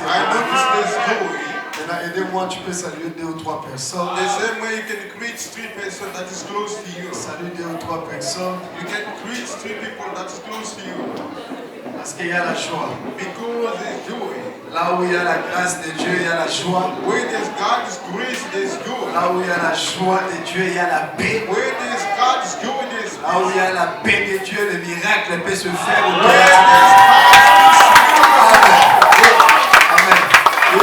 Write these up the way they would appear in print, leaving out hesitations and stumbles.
noticed there's joy. Maintenant, aidez-moi, tu peux saluer 2 ou 3 personnes. The same way you can greet 3 persons that is close to you. Salut 2 ou 3 personnes. You can greet 3 people that is close to you. Parce qu'il y a la joie. Because there's joy. Là où il y a la grâce de Dieu, il y a la joie. Where there's God's grace, there's joy. Là où il y a la joie de Dieu, il y a la paix. Where there's God's joy, there's Là où il y a la paix de Dieu, le miracle peut se faire. Amen. Amen. Le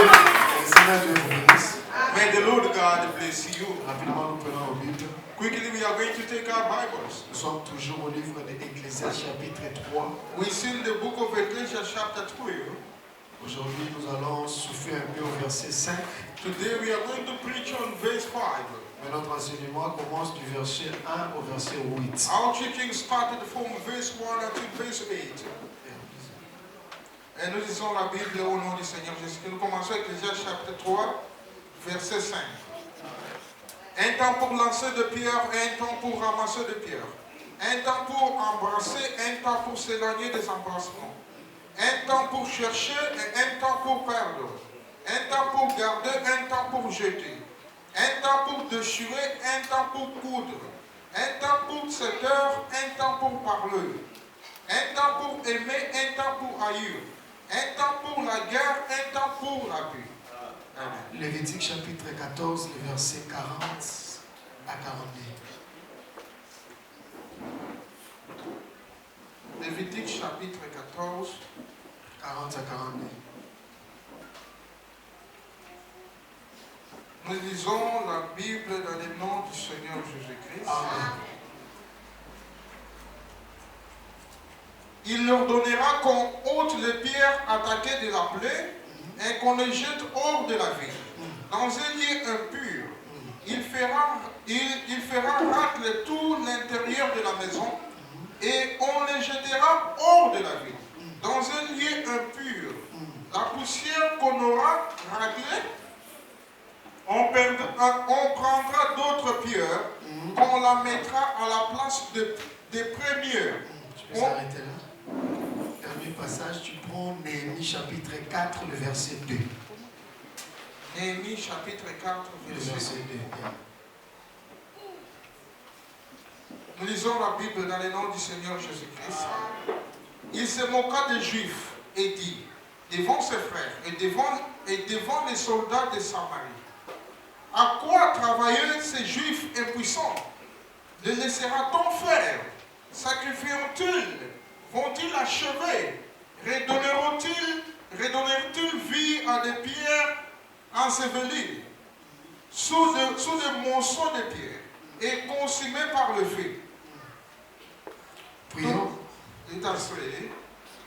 Seigneur Dieu vous bénisse. May the Lord God bless you. Rapidement, nous prenons nos Bibles. Quickly, we are going to take our Bibles. Nous sommes toujours au livre de Ecclésiaste chapitre 3. We see in the book of Ecclesiastes chapter 12. Aujourd'hui, nous allons souffler un peu au verset 5. Today we are going to preach on verse 5. Mais notre enseignement commence du verset 1 au verset 8. Our teaching started from verse 1 until verse 8. Et nous lisons la Bible au nom du Seigneur Jésus. Nous commençons Ecclésiaste chapitre 3, verset 5. Un temps pour lancer de pierres et un temps pour ramasser de pierres. Un temps pour embrasser, un temps pour s'éloigner des embrassements. Un temps pour chercher et un temps pour perdre. Un temps pour garder, un temps pour jeter. Un temps pour déchirer, un temps pour coudre. Un temps pour se taire, un temps pour parler. Un temps pour aimer, un temps pour haïr. Un temps pour la guerre, un temps pour la paix. Amen. Lévitique chapitre 14, les versets 40 à 42. Lévitique chapitre 14. 40 à 42. Nous lisons la Bible dans le nom du Seigneur Jésus-Christ. Amen. Il leur donnera qu'on ôte les pierres attaquées de la plaie et qu'on les jette hors de la ville. Dans un lieu impur, il fera racler tout l'intérieur de la maison et on les jettera hors de la ville. Dans un lieu impur, la poussière qu'on aura raclée, on prendra d'autres pierres, qu'on la mettra à la place des premières. Tu peux s'arrêter là. Dernier passage, tu prends Néhémie chapitre 4, le verset 2. Néhémie chapitre 4, Le verset verset 2. 2. Nous lisons la Bible dans le nom du Seigneur Jésus-Christ. Il se moqua des Juifs et dit, devant ses frères et devant les soldats de Samarie, à quoi travaillent ces Juifs impuissants? Les laissera-t-on faire? Sacrifieront-ils? Vont-ils achever? Redonneront-ils vie à des pierres ensevelies sous des monceaux de pierres et consumées par le feu? Prions. Intercede.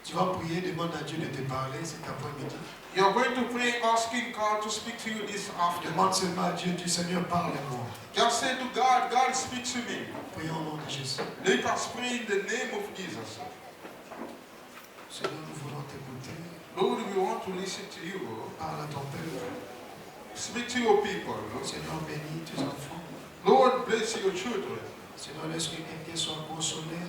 Tu vas prier, demande à Dieu de te parler cet après-midi. You are going to pray asking God to speak to you this afternoon. Demande seulement à Dieu, Dieu Seigneur, parle-moi. Just say to God, God speak to me. Prions au nom de Jésus. Let us pray in the name of Jesus. Seigneur, nous voulons t'écouter. Lord, we want to listen to you. Parle à ton peuple. Speak to your people. Seigneur, bénis tes enfants. Lord, bless your children. Seigneur, laisse que quelqu'un soit consolé.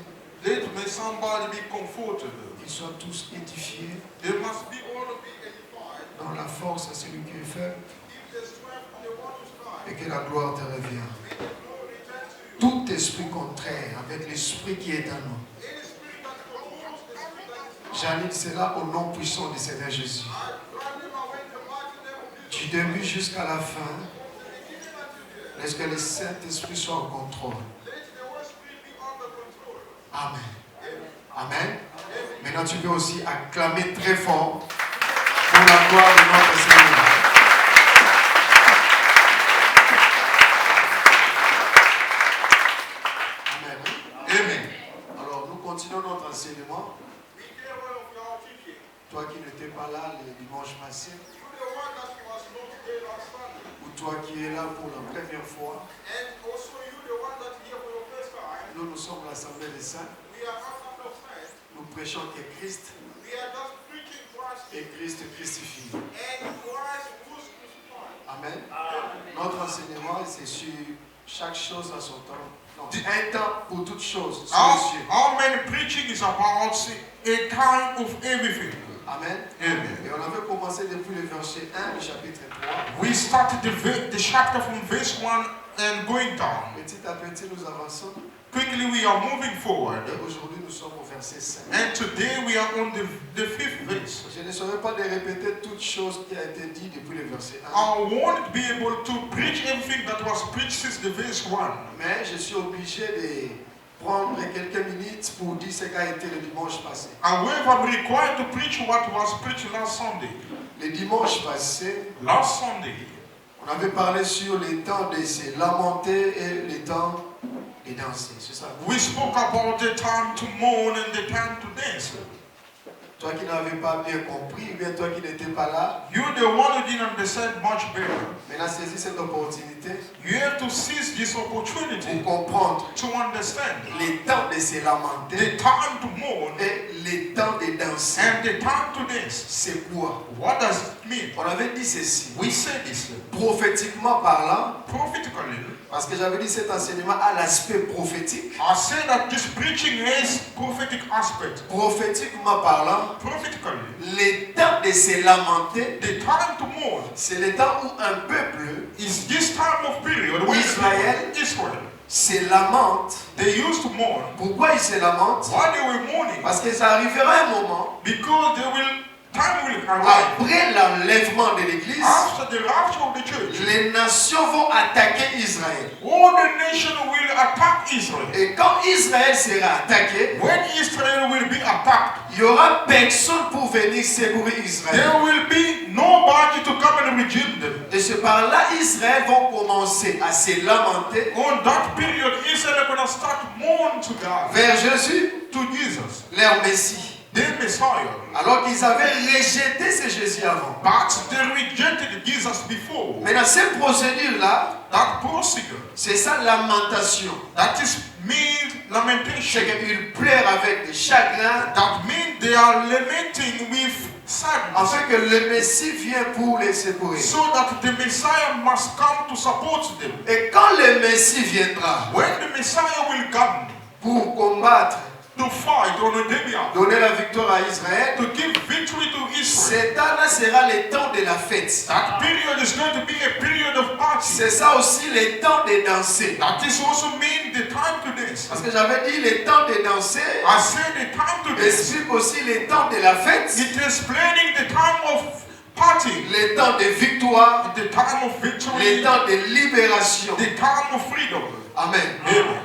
Let may somebody be comforted. Qu'ils soient tous édifiés. They must be all be edified. Dans la force à celui qui est faible. Give the strength to the one who's strong. Et que la gloire te revienne. May the glory return to you. Tout esprit contraire avec l'esprit qui est en nous. Any spirit that controls the spirit that is J'annule cela au nom puissant du Seigneur Jésus. I drive them away in the mighty name of Jesus. Du début jusqu'à la fin, From the beginning until the end. laisse que le Saint-Esprit soit au contrôle. Let the Holy Spirit be under control. Amen. Amen. Maintenant, tu peux aussi acclamer très fort pour la gloire de notre Seigneur. Amen. Amen. Alors, nous continuons notre enseignement. Be careful of your teaching. Toi qui n'étais pas là le dimanche passé, You the one that was not there last Sunday. ou toi qui es là pour la première fois, And also you the one that here for the first time. nous sommes l'Assemblée des Saints. We are out of faith. Nous prêchons que Christ We are just preaching Christ et Christ crucifié. and Christ who's crucified. Amen. Notre enseignement, c'est sur chaque chose à son temps. Non, un temps pour toutes choses. Sur les cieux. Our main preaching is about a kind of everything. Amen. Amen. Et on avait commencé depuis le verset 1 du chapitre 3. We started the chapter from verse 1 and going down. Petit à petit, nous avançons. Quickly we are moving forward. Et aujourd'hui, nous sommes au verset 5. And today we are on the fifth verse. Je ne saurais pas de répéter toute chose qui a été dit depuis le verset 1. I won't be able to preach everything that was preached since the verse 1. Mais je suis obligé de prendre quelques minutes pour dire ce qu'a été le dimanche passé. However, I'm required to preach what was preached last Sunday. Le dimanche passé, Last Sunday, on avait parlé sur le temps de se lamenter et le temps de danser. C'est ça. we spoke about the time to mourn and the time to dance. Toi qui n'avais pas bien compris, ou bien toi qui n'étais pas là, You're the one who didn't understand much better. maintenant saisis cette opportunité You have to seize this opportunity pour comprendre to understand le temps de se lamenter the time to mourn et le temps de danser. and the time to dance. C'est quoi? What does it mean? On avait dit ceci. We say this Prophétiquement parlant, prophetically. parce que j'avais dit cet enseignement a l'aspect prophétique. I say that this preaching has prophetic aspect. Prophétiquement parlant, Prophetically, le temps de se lamenter, the time to mourn c'est le temps où un peuple is this time of period when Israel. Israel, se lamente. they used to mourn. Pourquoi ils se lamentent? Why they were mourning? Parce que ça arrivera un moment, Because time will arrive. après l'enlèvement de l'Église, After the rapture of the church, les nations vont attaquer Israël. all the nation will attack Israel. Et quand Israël sera attaqué, When Israel will be attacked, il n'y aura personne pour venir secourir Israël. there will be nobody to come and redeem them. Et ce par-là, Israël vont commencer à se lamenter On that period, Israel is going to start mourning to God, vers Jésus, to Jesus, leur Messie. their Messiah. Alors qu'ils avaient rejeté ce Jésus avant. But they rejected Jesus before. Maintenant, cette procédure-là, That procedure, c'est ça lamentation. that is mean C'est lamentation. qu'ils pleurent avec des chagrins, That means they are lamenting with sadness. afin que le Messie vienne pour les secourir. So that the Messiah must come to support them. Et quand le Messie viendra When the Messiah will come pour combattre, to fight on a demian, donner la victoire à Israël, to give victory to Israel, cet temps-là sera le temps de la fête. that period is going to be a period of party. C'est ça aussi le temps de danser. That is also mean the time to dance. Parce que j'avais dit le temps de danser I say the time to dance. explique aussi le temps de la fête, It is explaining the time of party, le temps de victoire, the time of le victory, temps de libération. the time of freedom. Amen. Amen.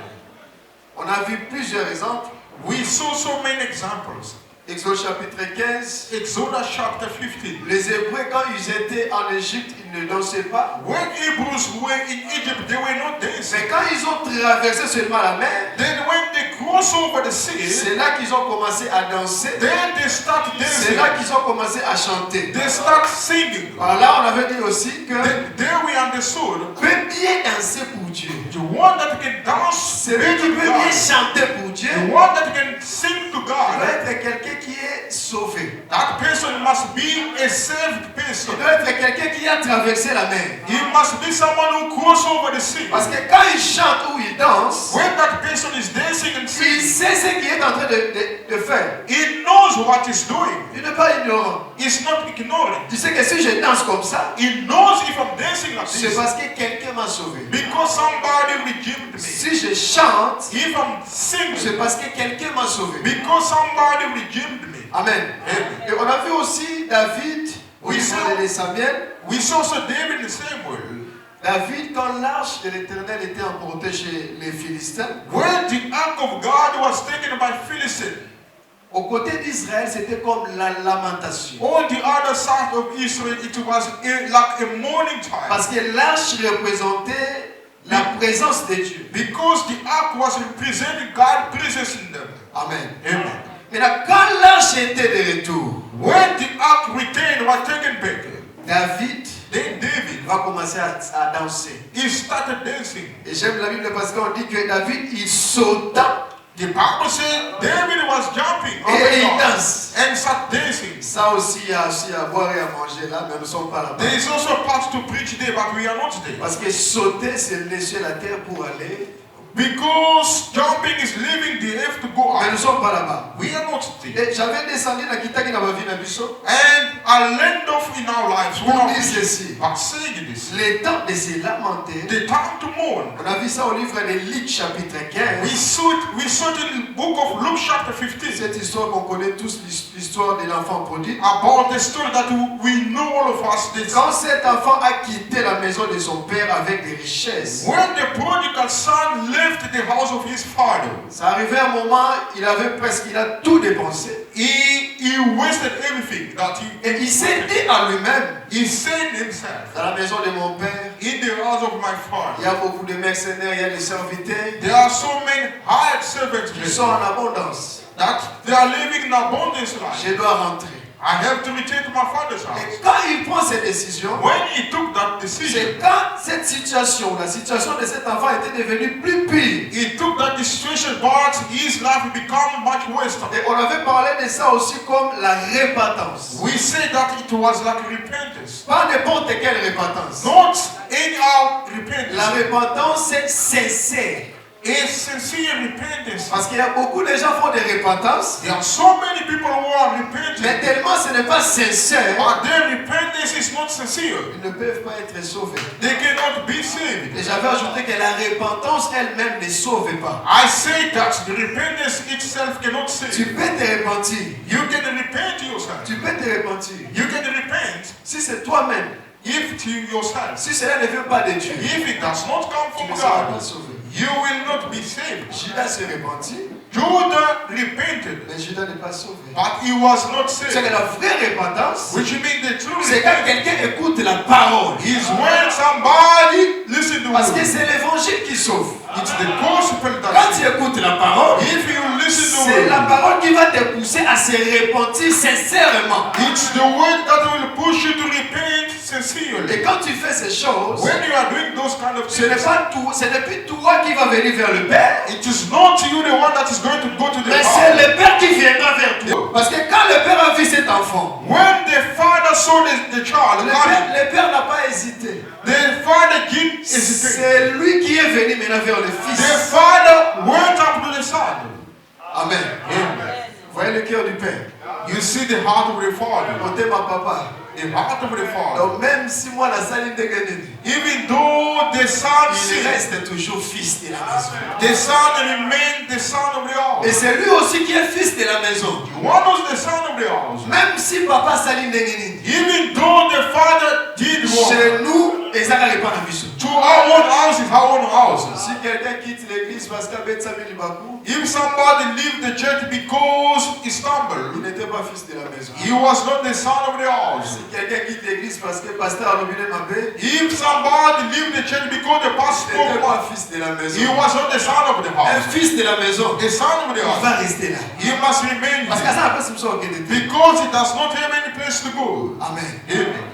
On a vu plusieurs exemples. We saw so many examples. Exode chapitre 15. Exodus chapter 15. Les Hébreux, quand ils étaient en Égypte, ils ne dansaient pas. When Hebrews were in Egypt, they were not dancing. Mais quand ils ont traversé seulement la mer, Then when they cross over the sea, c'est là qu'ils ont commencé à danser. then they start C'est dancing. là qu'ils ont commencé à chanter. They start singing. Alors là, on avait dit aussi que There we understood peut bien danser pour Dieu. the one that can dance Celui qui to peut bien God, chanter pour Dieu, the one that can sing to doit God, être quelqu'un qui est sauvé. that person must be a saved person. Il doit être quelqu'un qui a traversé la mer. He must be someone who cross over the sea. Parce que quand il chante ou il danse, When that person is dancing and il singing, sait ce qu'il est en train de faire. he knows what he's doing. Il n'est pas ignorant. He's not ignoring. Tu sais que si je danse comme ça, He knows if I'm dancing like c'est this parce que quelqu'un m'a sauvé. because somebody redeemed me. Si je chante, If I'm singing c'est parce que quelqu'un m'a sauvé. because somebody redeemed me. Amen. Amen. Et on a vu aussi David, au Oui, niveau ça. de Samuel. We saw also David the same way. David, quand l'arche de l'Éternel était emportée chez les Philistins, When the ark of God was taken by Philistine, au côté d'Israël, c'était comme la lamentation. on the other side of Israel, it was like a morning time. Parce que l'arche représentait la présence de Dieu. Because the ark was representing God's presence in them. Amen. Amen. Maintenant, quand l'arche était de retour, When the ark returned was taken back, David then David, va commencer à danser. he started dancing. Et j'aime la Bible parce qu'on dit que David, il sauta The Bible said David was jumping up et il and down danse. and start dancing. Ça aussi, il y a aussi à boire et à manger là, mais nous ne sommes pas là-bas. There is also a part to preach there, but we are not there. Parce que sauter, c'est laisser la terre pour aller Because jumping is leaving the earth to go Mais nous ne out. sommes pas là-bas. We are not there. Et j'avais descendu dans Kitaki dans ma vie, And I land off in our lives. pour dire ceci. But saying this, Le temps de se lamenter. the time to mourn. On a vu ça au livre de Luc chapitre We 15. saw it in the book of Luke chapter 15. Cette histoire qu'on connaît tous, l'histoire de l'enfant prodigue. About the story that we know all of us. Quand cet enfant a quitté la maison de son père avec des richesses, When the prodigal son left the house of his father, ça arrivait un moment, il a tout dépensé. he wasted everything that Et il s'est dit à lui-même, he said himself, dans la maison de mon père, in the house of my il y father, a beaucoup de mercenaires, il y a des serviteurs there are so many hired servants qui sont en abondance. that they are living in abundance life. Je dois rentrer. I have to return to my father's house. Et quand il prend cette décision, When he took that decision, c'est quand cette situation, la situation de cet enfant était devenue plus pire. he took that situation, but his life became much worse. Et on avait parlé de ça aussi comme la repentance. We say that it was like repentance. Pas n'importe quelle repentance. Not anyhow La repentance. repentance, c'est sincère. A sincere repentance. Parce qu'il y a beaucoup de gens qui font des repentances, There are so many people who are repenting, mais tellement ce n'est pas sincère, but their repentance is not sincere. ils ne peuvent pas être sauvés. They cannot be saved. Et j'avais ajouté que la repentance elle-même ne sauve pas. I say that the repentance itself cannot Tu save. peux te repentir. You can repent yourself. Tu peux te repentir. You can repent Si c'est toi-même, if to yourself. si cela ne vient pas de Dieu, If it does not come tu from ne seras pas God, sauvé. you will not be saved. Judas se repentit, Judah repented, mais Judas n'est pas sauvé. but he was not C'est que saved. la vraie repentance, Which means the true c'est quand repentance quelqu'un écoute la parole. is when somebody listens to Parce que you. c'est l'évangile qui sauve. It's the gospel Quand that tu écoutes la parole, if you listen to c'est it, la parole qui va te pousser à se repentir sincèrement. it's the word that will push you to repent sincerely. Et quand tu fais ces choses, When you are doing those kind of ce n'est things, pas tout, ce n'est plus toi qui vas venir vers le Père, it is not you the one that is going to go to the mais c'est Father. le Père qui viendra vers toi. Parce que quand le Père a vu cet enfant, When the father saw the child, le Père n'a pas hésité. the father did hesitate. C'est lui qui est venu maintenant vers le The Fils. father went up to the son. Amen. Amen. Voyez le cœur du Père. You see the heart of the father. Côté ma papa. The heart of the father. Donc même si moi la salle est Even though the son il sinned, reste toujours fils de la maison. the son remained the son of the house. Et c'est lui aussi qui est fils de la maison. One was the son of the house. Même si papa Salim Nengenini, Even though the father did wrong, chez nous, les arabes pas en vision. to our own house is our own house. Si quelqu'un quitte l'église parce qu'il a Samuel Libakou, If somebody left the church because he il stumbled, n'était pas fils de la maison. he was not the son of the house. Si quelqu'un quitte l'église parce que pasteur Alobine Mabé, If somebody left the church because the il pastor n'était pas was, fils de la he maison. was not the son of the Un house. fils de la maison, The son of the il house. va rester là. He must remain Parce que there ça n'a pas si besoin qu'il était. because he does not have any place to go. Amen. Amen.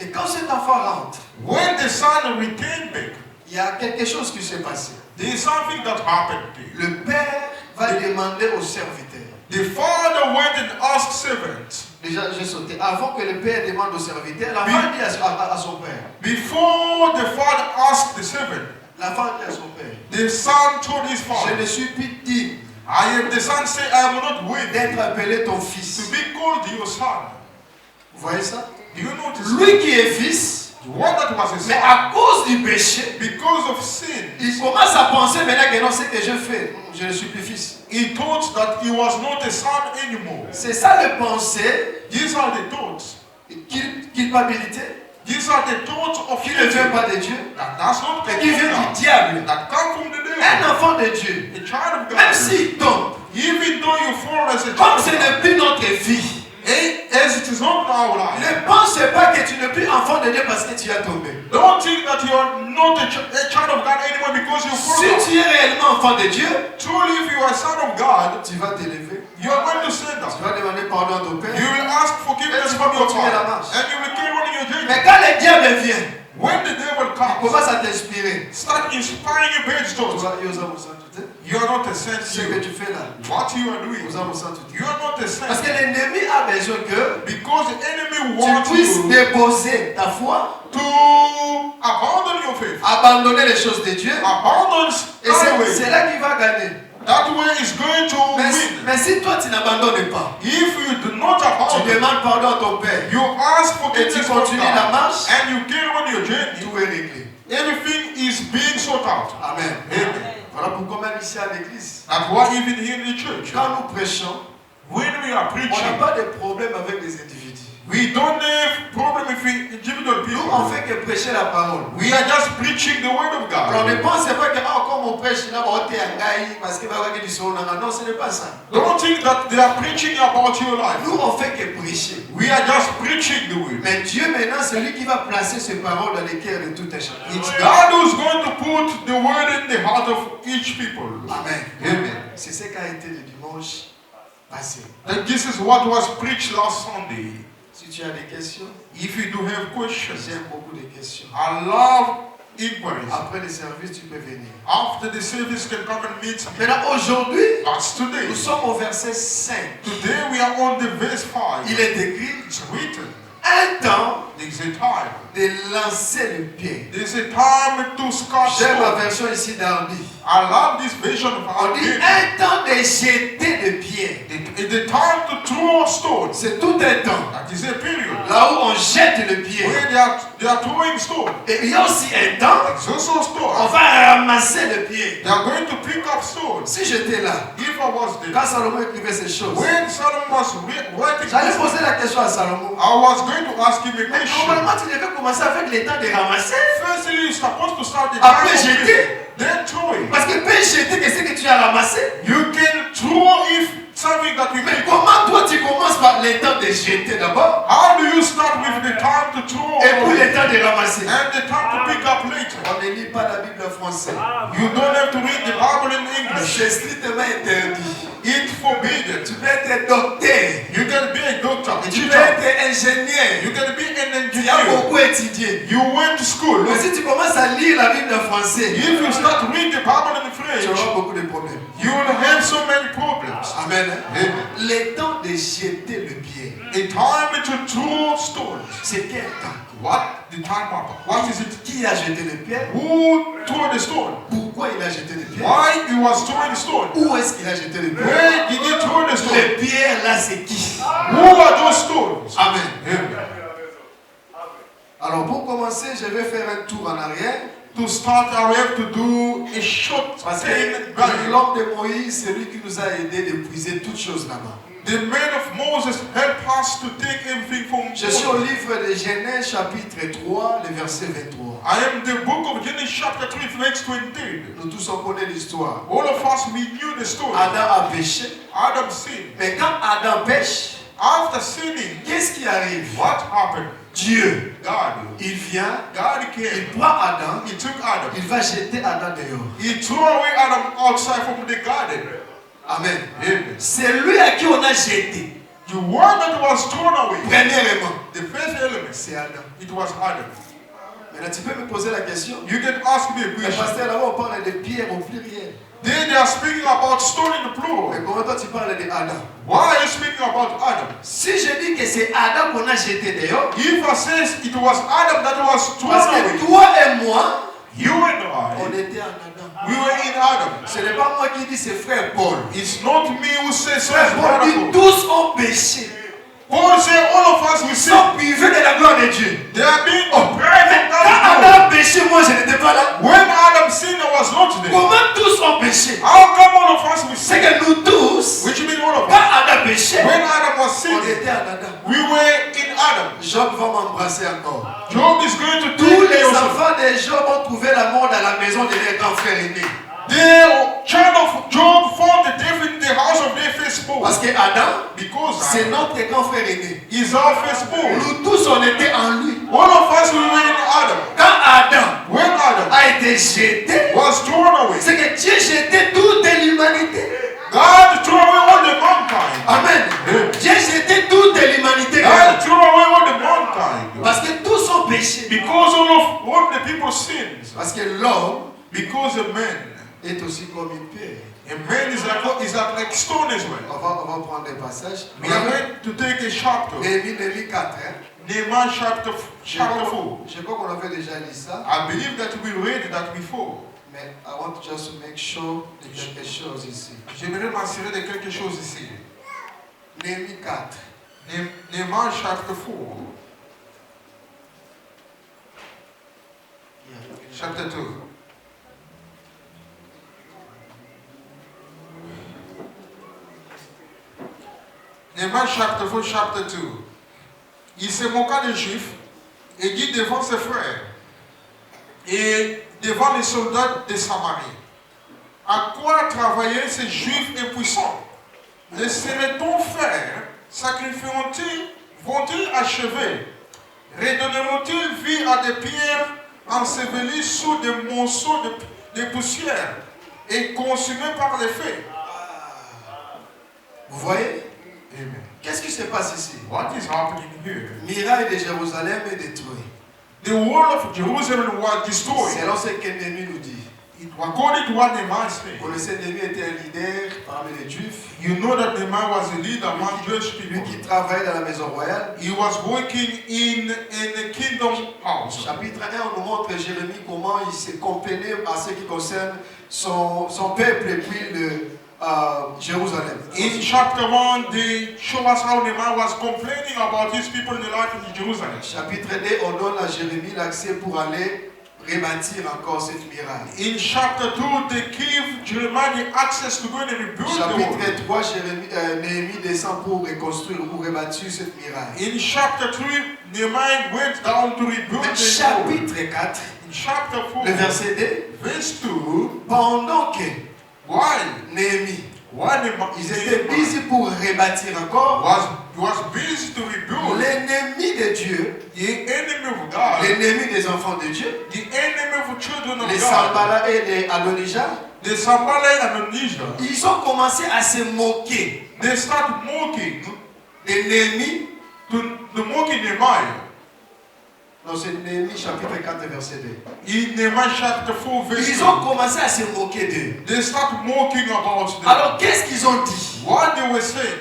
Et quand cet enfant rentre, When the son returned back, il y a quelque chose qui s'est passé. there is something that happened to him. Le père va demander au serviteur. The father went and asked servants. Déjà, j'ai sauté. Avant que le père demande au serviteur, l'enfant dit à son père. Before the father asked the servant, L'enfant dit à son père. the son told his Je father, ne suis plus digne the son said, I am not worthy d'être appelé ton to fils. be called your son. Vous voyez ça? Do you notice? Lui qui est fils, The one that was a mais son, à cause du péché, because of sin, il commence à penser maintenant que non, ce que je fais, je ne suis plus fils. he thought that he was not a son anymore. C'est ça le pensée, These are the thoughts. culpabilité, These are the thoughts of qui ne vient evil pas de Dieu, that does not mais come qui from vient God, du diable. that come from the devil. Un enfant de Dieu, A child of même God, s'il tombe, even though you fall as a comme child ce of God, n'est plus notre vie, as it is not our life, ne pense pas que tu n'es plus enfant de Dieu parce que tu as tombé. don't think that you are not a child of God anymore because you fall Si down. tu es réellement enfant de Dieu, Truly, if you are a son of God, tu vas t'élever. you are going to stand Tu up. vas demander pardon à ton père. You will ask forgiveness Et tu from vas your continuer la father, marche. and you will carry on in your journey. Mais quand le diable vient, When the devil il comes, commence à t'inspirer. start inspiring you bad Tu thoughts. vas, Yosa Moussantu. sainte. You are not a saint. Ce que tu fais là. What you are doing. Nous avons ça tout. You are not a saint. Parce que l'ennemi a besoin que Because the enemy tu wants puisses you déposer ta foi, to abandon your faith. abandonner les choses de Dieu. Abandon Et that way. c'est là qu'il va gagner. That way is going to win. Mais si toi tu n'abandonnes pas, If you do not tu abandon, demandes pardon à ton Père you ask for et tu forgiveness from continues la God, marche, and you carry on your journey, tout est réglé. everything is being sorted out. Amen. Amen. Voilà pourquoi même ici à l'église, That's why even here in the church, quand nous prêchons, when we are on n'a preaching, pas de problème avec les individus. we don't have problem with individual Nous, on people. fait que prêcher la parole. We are just preaching the word of On ne God. pense pas que comme on prêche là, on est en gaï parce que va du son. Non, ce n'est pas ça. Don't think that they are preaching about your life. Nous, on fait que prêcher. We are just preaching the word. Mais Dieu maintenant, c'est lui qui va placer ces paroles dans les cœurs de tout un chacun. It's God who's going to put the word in the heart of each people. Amen. Amen. C'est ce qu'a été le dimanche passé. And this is what was preached last Sunday. Si tu as des questions, If you do have questions, j'aime beaucoup de questions. I love inquiries. Après le service, tu peux venir. After the service, you can come and meet me. Maintenant, aujourd'hui, But today, nous sommes au verset 5. today we are on the verse 5. Il est écrit, It's written. un temps There's a time. de lancer le pied. There's a time to scotch. J'aime la version ici d'Arby. I love this version of On our dit game. un temps de jeter de pieds. It's the time to throw stones. C'est tout un temps. That is a period. Là où on jette le pied. Where they are throwing stones. Et il y a aussi un temps, It's also on stones. va ramasser le pied. They are going to pick up stones. Si j'étais là, If I was there, quand Salomon écrivait ces choses, when Solomon was writing j'allais this, poser la question à Salomon. I was going to ask him a Mais question. normalement, tu devais commencer avec les temps de ramasser. Firstly, you're supposed to start the Après time of jeter. giving, then throwing. Parce que peut jeter que ce que tu as ramassé. You can throw if something that you Mais make. comment toi tu commences par les temps de jeter d'abord How do you start with the time to throw et pour les temps de ramasser? and the time to pick up later? On ne lit pas la Bible en français. You don't have to read the Bible in English. C'est strictement interdit. It's forbidden. Tu peux être docteur, You can be a doctor, a tu peux teacher. être ingénieur, You can be an tu as engineer. beaucoup étudié. You went to school. Mais si tu commences à lire la Bible en français, If you start reading the Bible in tu French, auras beaucoup de problèmes. you will have so many problems. Amen. Amen. Le temps de jeter le pied, A time to throw stones. c'est quel temps? What? The time up. What is it? Qui a jeté le pied? Who threw the stone? Pourquoi il a jeté le pied? Why he was throwing the stone? Où est-ce qu'il a jeté le pied? Where did he throw the stone? Les pierres là, c'est qui? Who are those stones? Amen. Amen. Alors pour commencer, je vais faire un tour en arrière. To start, I have to do a short Parce thing que back. l'homme de Moïse, c'est lui qui nous a aidé d'épuiser toutes choses là-bas. The man of Moses helped us to take everything from Je suis au Moses. livre de Genèse chapitre 3, le verset 23. I am the book of Genesis chapter 3 verse 23. Nous tous on connaît l'histoire. All of us, we knew the story. Adam a péché. Adam sinned. Mais quand Adam pêche, After sinning, qu'est-ce qui arrive? what happened? Dieu, God. il vient, God il came. prend Adam, He took Adam. il va jeter Adam dehors. He threw away Adam outside from the garden. Amen. Amen. C'est lui à qui on a jeté. The one that was thrown away, Premièrement, the first element, c'est Adam. it was Adam. Maintenant, tu peux me poser la question? You can ask me a Mais question. pasteur, là-bas, on parle de pierre au pluriel. They are speaking about stone in the Mais plural. comment toi tu parles de Adam? Why are you speaking about Adam? Si je dis que c'est Adam qu'on a jeté dehors, If I say it was Adam that was thrown parce que away, toi et moi, you and on I, était en Adam. we were in Adam. Ce n'est pas moi qui dis c'est frère Paul. It's not me who says Frère so. Paul dit tous ont péché. Paul said all of us we Ils sin. sont privés de la gloire de Dieu. They are being deprived of Quand God's Adam glory. a péché, moi je n'étais pas là. When Adam sinned, I was not there. Comment tous ont péché? How come all of us we C'est sin? que nous tous, Which means all of quand us. Adam a péché, When Adam was on sinning, était en Adam. we were in Adam. Job va m'embrasser encore. Job is going to Tous take les me also. enfants de Job ont trouvé la mort dans la maison de leur grand frère aîné. The child of Job found the death in the house of their firstborn. Parce que Adam, Because c'est notre grand frère aîné. is our firstborn. Nous tous, on était en lui. All of us we were in Adam. Quand Adam When Adam a été jeté, was thrown away, c'est que Dieu jetait toute l'humanité. God threw away all the mankind. Amen. Dieu jetait toute l'humanité. God threw away all the mankind. Parce que tous ont péché. Because all the people sinned. Parce que l'homme, Because of men, est aussi comme une pierre. A man is like stone as well. On va prendre des passages. We are going to take a chapter. Néhémie 4. Hein? Nehemiah chapter 4. Je crois qu'on avait déjà lu ça. I believe that we read that before. Mais I want just to make sure de quelque chose ici. J'aimerais m'assurer de quelque chose ici. Néhémie 4. Nehemiah chapter 4. Chapter 2. Nehemiah chapter 4, chapter 2. Il se moqua des Juifs et dit devant ses frères et devant les soldats de Samarie: à quoi travaillaient ces Juifs impuissants? Laisserait-on faire? Sacrifieront-ils? Vont-ils achever? Redonneront-ils vie à des pierres ensevelies sous des monceaux de poussière et consumées par les feux? Vous voyez? Amen. Qu'est-ce qui se passe ici? What is happening here? Muraille de Jérusalem est détruite. The wall of Jerusalem was destroyed. Selon ce que Néhémie nous dit. According to what Nehemiah said. Vous connaissez, Néhémie était un leader parmi les Juifs. You know that Nehemiah was a leader among Jewish people. Lui qui travaillait dans la maison royale. He was working in a kingdom house. Chapitre 1, on nous montre Jérémie comment il s'est complainait à ce qui concerne son peuple et puis Jérusalem. In chapter 1, they show us how Nehemiah was complaining about his people in the life in Jerusalem. Chapitre 2, on donne à Jérémie l'accès pour aller rebâtir encore cette muraille. In chapter 2, they give Jeremiah the access to go and rebuild the wall. Chapitre 3, Néhémie descend pour reconstruire ou rebâtir cette muraille. In chapter 3, Nehemiah went down to rebuild the wall. Chapitre 4, In chapter 4, le verset 2, verse 2, pendant que Néhémie, ils étaient busy pour rebâtir encore, was busy to rebuild. l'ennemi de Dieu, The enemy of God, l'ennemi des enfants de Dieu, the enemy of children of les God, Sanballat et les Adonijah, the Sanballat and Adonijah, ils ont commencé à se moquer they start mocking de Néhémie. to mocking Nehemiah. Non, c'est Néhémie chapitre 4 verset 2. In Nehemiah chapter 4 verse Ils 2, ont commencé à se moquer d'eux. they start mocking about them. Alors qu'est-ce qu'ils ont dit? What they were saying.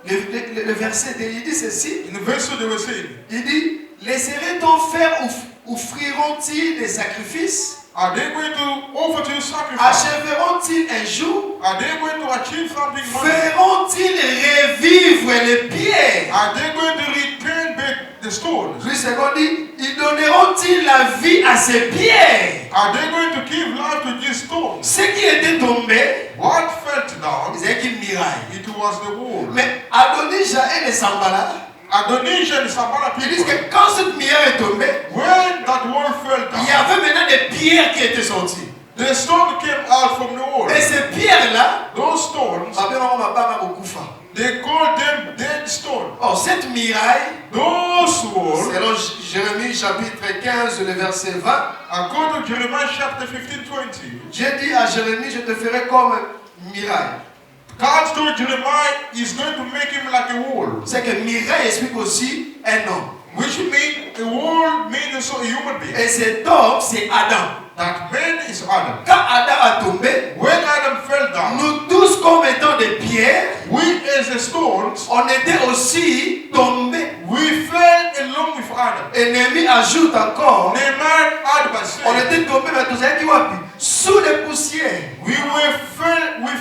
Le verset 2, il dit ceci. In the verse 2 they were saying, Il dit, laisserait-on faire ou offriront-ils des sacrifices? are they going to offer to you sacrifice? Achèveront-ils un jour? Are they going to achieve something? Feront-ils revivre les pierres? Are they going to return back the stones? Lui second dit, ils donneront-ils la vie à ces pierres? Are they going to give life to these stones? Ceux qui étaient tombés, What fell down? ils avaient qu'une muraille. It was the wall. Mais Adonijah et les Sanballat, Adonijah and Sanballat ils disent people, que quand cette muraille est tombée, when that wall fell il y down, avait maintenant des pierres qui étaient sorties. the stone came out from the wall. Et ces pierres-là, Those stones, they called them dead stones. or cette muraille, Those walls, selon Jérémie chapitre 15, le verset 20, according to Jeremiah chapter 15:20, Dieu dit à Jérémie, je te ferai comme muraille. God told Jeremiah he's going to make him like a wall. C'est que muraille explique aussi un homme. Which means a wall means also a human being. Et cet homme, c'est Adam. That man is Adam. Quand Adam a tombé, When Adam fell down, nous tous comme étant des pierres, we as the stones, on était aussi tombés. we fell along with Adam. Et Néhémie ajoute encore, Nehemiah added by on saying, était tombés, mais tout ça qui va plus, sous les poussières. we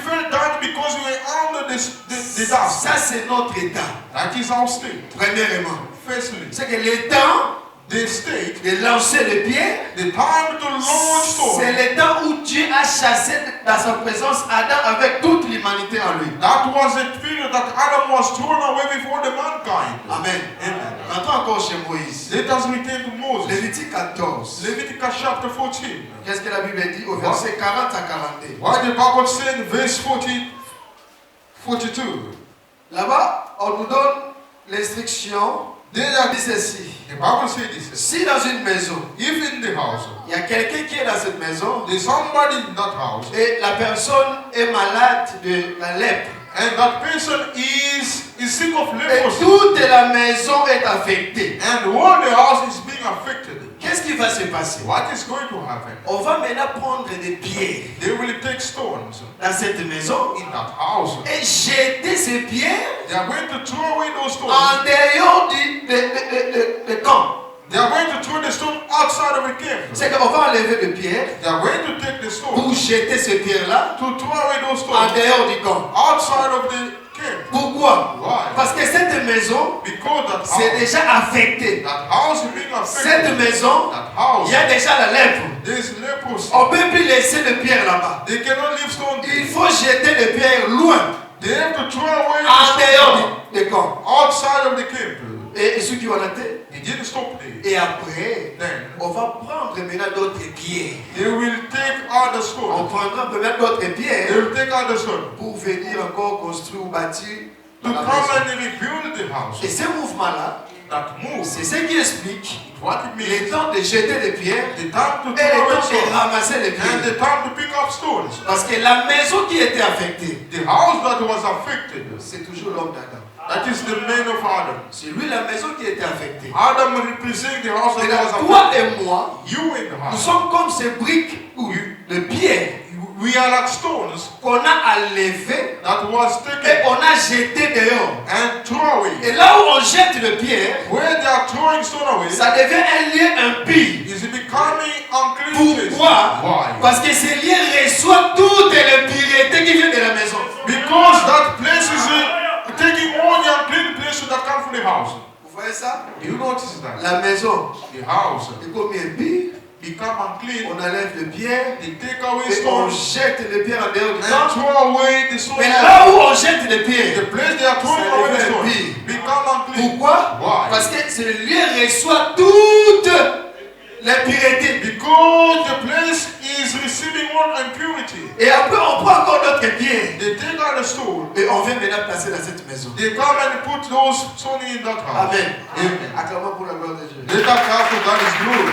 fell down because we were under the dust. Ça, c'est notre état. That is our state. Premièrement, Firstly, c'est que le temps the state, de lancer les pierres, the time to launch stones, c'est le temps où Dieu a chassé dans sa présence Adam avec toute l'humanité en lui. that was a period that Adam was thrown away before the mankind. Amen. Amen. Rentrons encore chez Moïse. Let us return to Moses. Lévitique 14. Leviticus chapter 14. Qu'est-ce que la Bible dit au verset 40 à 42? What the Bible said in verse 42. Là-bas, on nous donne l'instruction. There that Dit ceci. the Bible said this. Si dans une maison, If in the house, il y a quelqu'un qui est dans cette maison there's somebody in that house, et la personne est malade de la lèpre and that person is sick of et leprosy, toute la maison est affectée, and all the house is being affected, qu'est-ce qui va se passer? What is going to happen? On va maintenant prendre des pierres They will take stones dans cette maison in that house. et jeter ces pierres They are going to throw away those stones. en dehors du camp. They are going to throw the stone outside of the camp. C'est qu'on va enlever les pierres They are going to take the pour stones jeter ces pierres-là to throw away those en stones dehors du camp. outside of the camp. Pourquoi? Why? Parce que cette maison, Because that c'est house, déjà affecté. that house is being Cette affected. maison, That house, il y a déjà la lèpre. there is leprosy. On ne peut plus laisser les pierres là-bas. They cannot leave stone there. Il faut jeter les pierres loin, They have to throw away en the dehors stone du camp. outside of the camp. Et ceux qui vont noter. They didn't stop there. Et après, Then on va prendre maintenant d'autres pierres. they will take out the On stone. prendra maintenant d'autres They pierres will take out the stone pour venir encore construire ou bâtir to la come maison. and rebuild the house. Et ce mouvement-là, That move, c'est ce qui explique what it les means, temps de jeter les pierres the time to et throw le away temps de stones ramasser les and pierres. the time to pick up stones. Parce que la maison qui était affectée, The house that was affected, c'est toujours l'homme d'Adam. that is the man of Adam. C'est lui la maison qui était affectée. Adam represents the house that was Maintenant, toi affected. et moi, You in the nous house. sommes comme ces briques ou de pierres We are like stones qu'on a enlevées that was et taken on a jeté dehors. and thrown Et away. là où on jette les pierres, Where they are throwing stone away, ça devient un lieu impie. is it becoming unclean place. Pourquoi? Why? Parce que ce lieu reçoit toutes les puretés qui viennent de la maison. Because that place is taking all the unclean places that come from the house. Vous voyez ça? Do you notice that? La maison The house est comme impie. become unclean. On enlève les pierres They take away et on stones jette les pierres en dehors du and camp. throw away the stone. Mais là où on jette les pierres, The place they are throwing Ça away the devient stone impie. become unclean. pourquoi? Why? Parce que ce lieu reçoit toutes les puretés. Because the place is receiving all impurity. Et après on prend encore d'autres pierres They take out the stone. et on vient maintenant placer dans cette maison. They come and put those stones in that house. Amen. Amen. Acclamons pour la gloire de Dieu. Let us have to God is glory.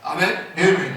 Amen. Amen.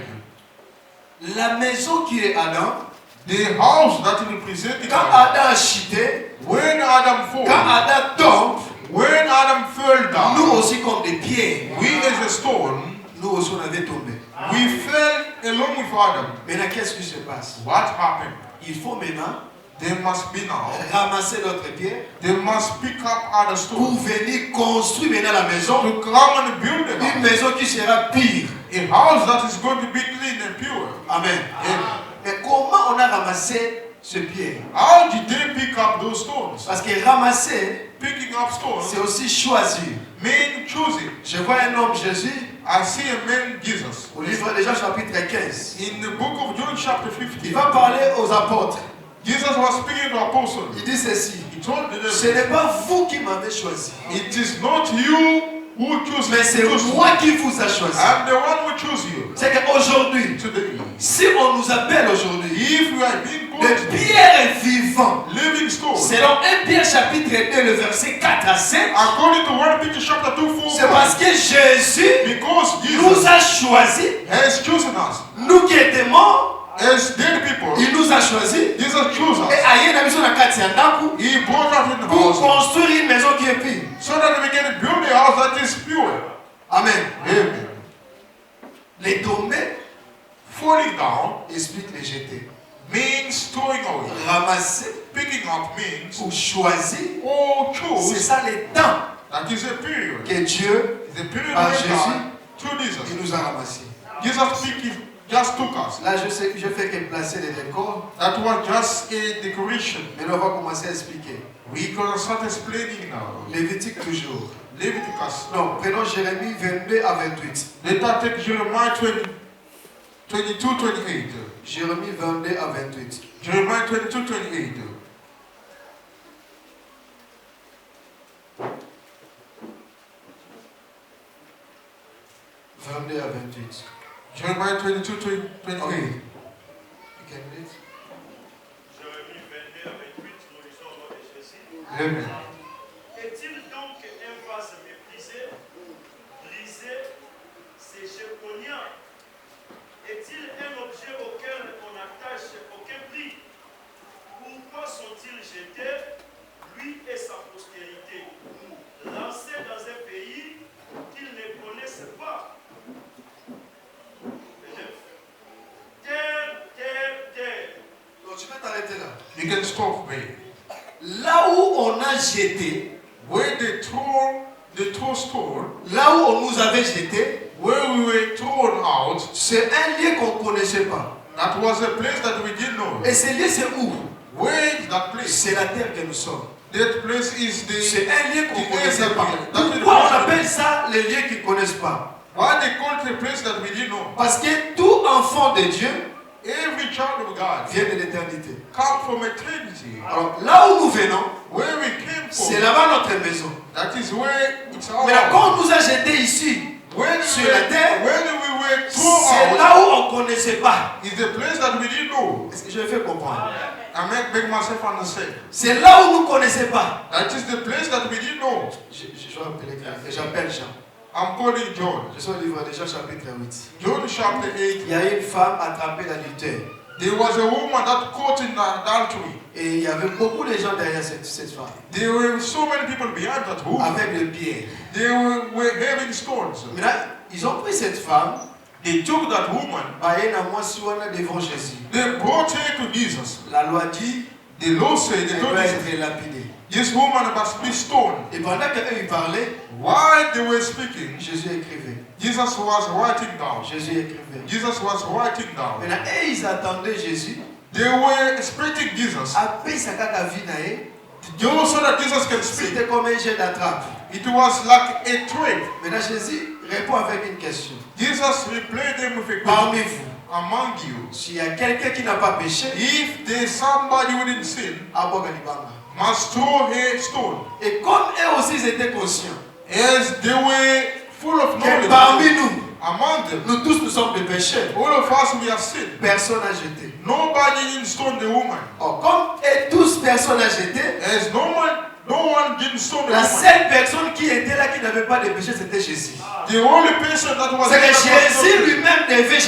La maison qui est Adam, The house that represented quand Adam. Adam a chuté, When Adam quand fell, Adam tombe, when Adam fell nous down, aussi comme des pierres, we as a stone, nous aussi on avait tombé. we fell along with Adam. Maintenant qu'est-ce qui se passe? What happened? Il faut maintenant They must be now. ramasser d'autres pierres They must pick up other pour stones venir construire maintenant la maison, to come and build a une house. maison qui sera pire. A house that is going to be clean and pure. Amen. Amen. Mais comment on a ramassé ce pierre? How did they pick up those stones? Parce que ramasser, Picking up c'est stones aussi choisir. mean choosing. Je vois un homme Jésus I see a man, Jesus, au livre de Jean chapitre 15. in the book of John chapter Il 15. va parler aux apôtres. Jesus was speaking to apostles. Il dit ceci. He told them, Ce n'est pas vous qui m'avez choisi, it is not you who choose mais c'est me. moi qui vous a choisi. I'm the one who chose you. C'est qu'aujourd'hui, Today, si on nous appelle aujourd'hui if you are being de called pierre vivant, living stone, selon 1 Pierre chapitre 2, le verset 4 à 5, according to 1 Peter chapter 2, 4, c'est parce que Jésus because nous Jesus a choisis, has chosen us nous qui étions morts, as dead people. il nous a choisis. Jesus chose Et us. ailleurs, la mission de Katia Ndaku, He brought us in the pour house construire une maison qui est pure. so that we can build a house that is pure. Amen. Amen. Les tomber Falling down explique les jeter. means throwing away. Ramasser Picking up means ou choisir, or c'est choose. ça le temps That is a period. que Dieu The period Par of Jésus, time through Jesus. il nous a ramassés. Jesus speaking just took us. Là, je sais que je fais que placer les décors, That was just a decoration. mais on va commencer à expliquer. We can start explaining now. Lévitique toujours. Leviticus. Non, prenons Jérémie 22 à 28. Let us take Jeremiah 22, 28. Jérémie 22 à 28. Jeremiah 22, 28. À 28. Jeremiah 22, 28. You can read. Jérémie 22 à 28, nous lisons au nom de Jésus. Amen. Est-il donc un vase méprisé, brisé, séché, poignard? Est-il un objet auquel on n'attache aucun prix? Pourquoi sont-ils jetés, lui et sa postérité? You can stop there. Là où on a jeté, Where they throw stone, là où on nous avait jeté, where we were thrown out, c'est un lieu qu'on ne connaissait pas. that was a place that we didn't know. Et ce lieu, c'est où? Where is that place? C'est la terre que nous sommes. That place is C'est the... un lieu qu'on ne the connaissait pas. that we Pourquoi on don't appelle know. ça les lieux qu'ils ne connaissent pas? Why they call it a place that we didn't know? Parce que tout enfant de Dieu Every child of God vient de l'éternité. come from eternity. Alors là où nous venons, Where we came c'est from, là-bas notre maison. that is where it's our Mais là, quand house. on nous a jetés ici, When sur la terre, we were c'est thrown out, là où on ne connaissait pas. is the place that we didn't know. Est-ce que je me fais comprendre? I make myself understand. C'est là où nous ne connaissons pas. That is the place that we didn't know. J'appelle Jean. I'm calling John. Je suis au livre de Jean chapitre 8. John chapter 8. Il y a une femme attrapée d'adultère. There was a woman that caught in adultery. Et il y avait beaucoup de gens derrière cette femme. There were so many people behind that woman. Avec des pierres. They were having stones. Maintenant, ils ont pris cette femme. They took that woman. Devant Jésus. They brought her to Jesus. La loi dit, The law said, elle they doit told être Jesus, lapidée. this woman must be stoned. Et pendant qu'eux lui parlaient, While they were speaking, Jésus écrivait. Jesus was writing down. Jésus écrivait. Jesus was writing down. Maintenant, et ils attendaient Jésus. They were expecting Jesus. Après sa vie, So that Jesus can speak. c'était comme un jet d'attrape. It was like a trap. Maintenant, Jésus répond avec une question. Jesus replied them with a question. Parmi vous, Among you, s'il y a quelqu'un qui n'a pas péché, if there's somebody who didn't sin, must throw a stone. Et comme eux aussi ils étaient conscients, As they were full of que knowledge, parmi nous, among them, nous tous nous sommes des pécheurs. all of us we have sinned. Personne n'a jeté. Nobody didn't stone the woman. Or, comme et tous personne n'a jeté, As no one didn't stone the la woman. seule personne qui était là qui n'avait pas de péché, c'était Jésus. The only person that was C'est que there that was Jésus not- lui-même devait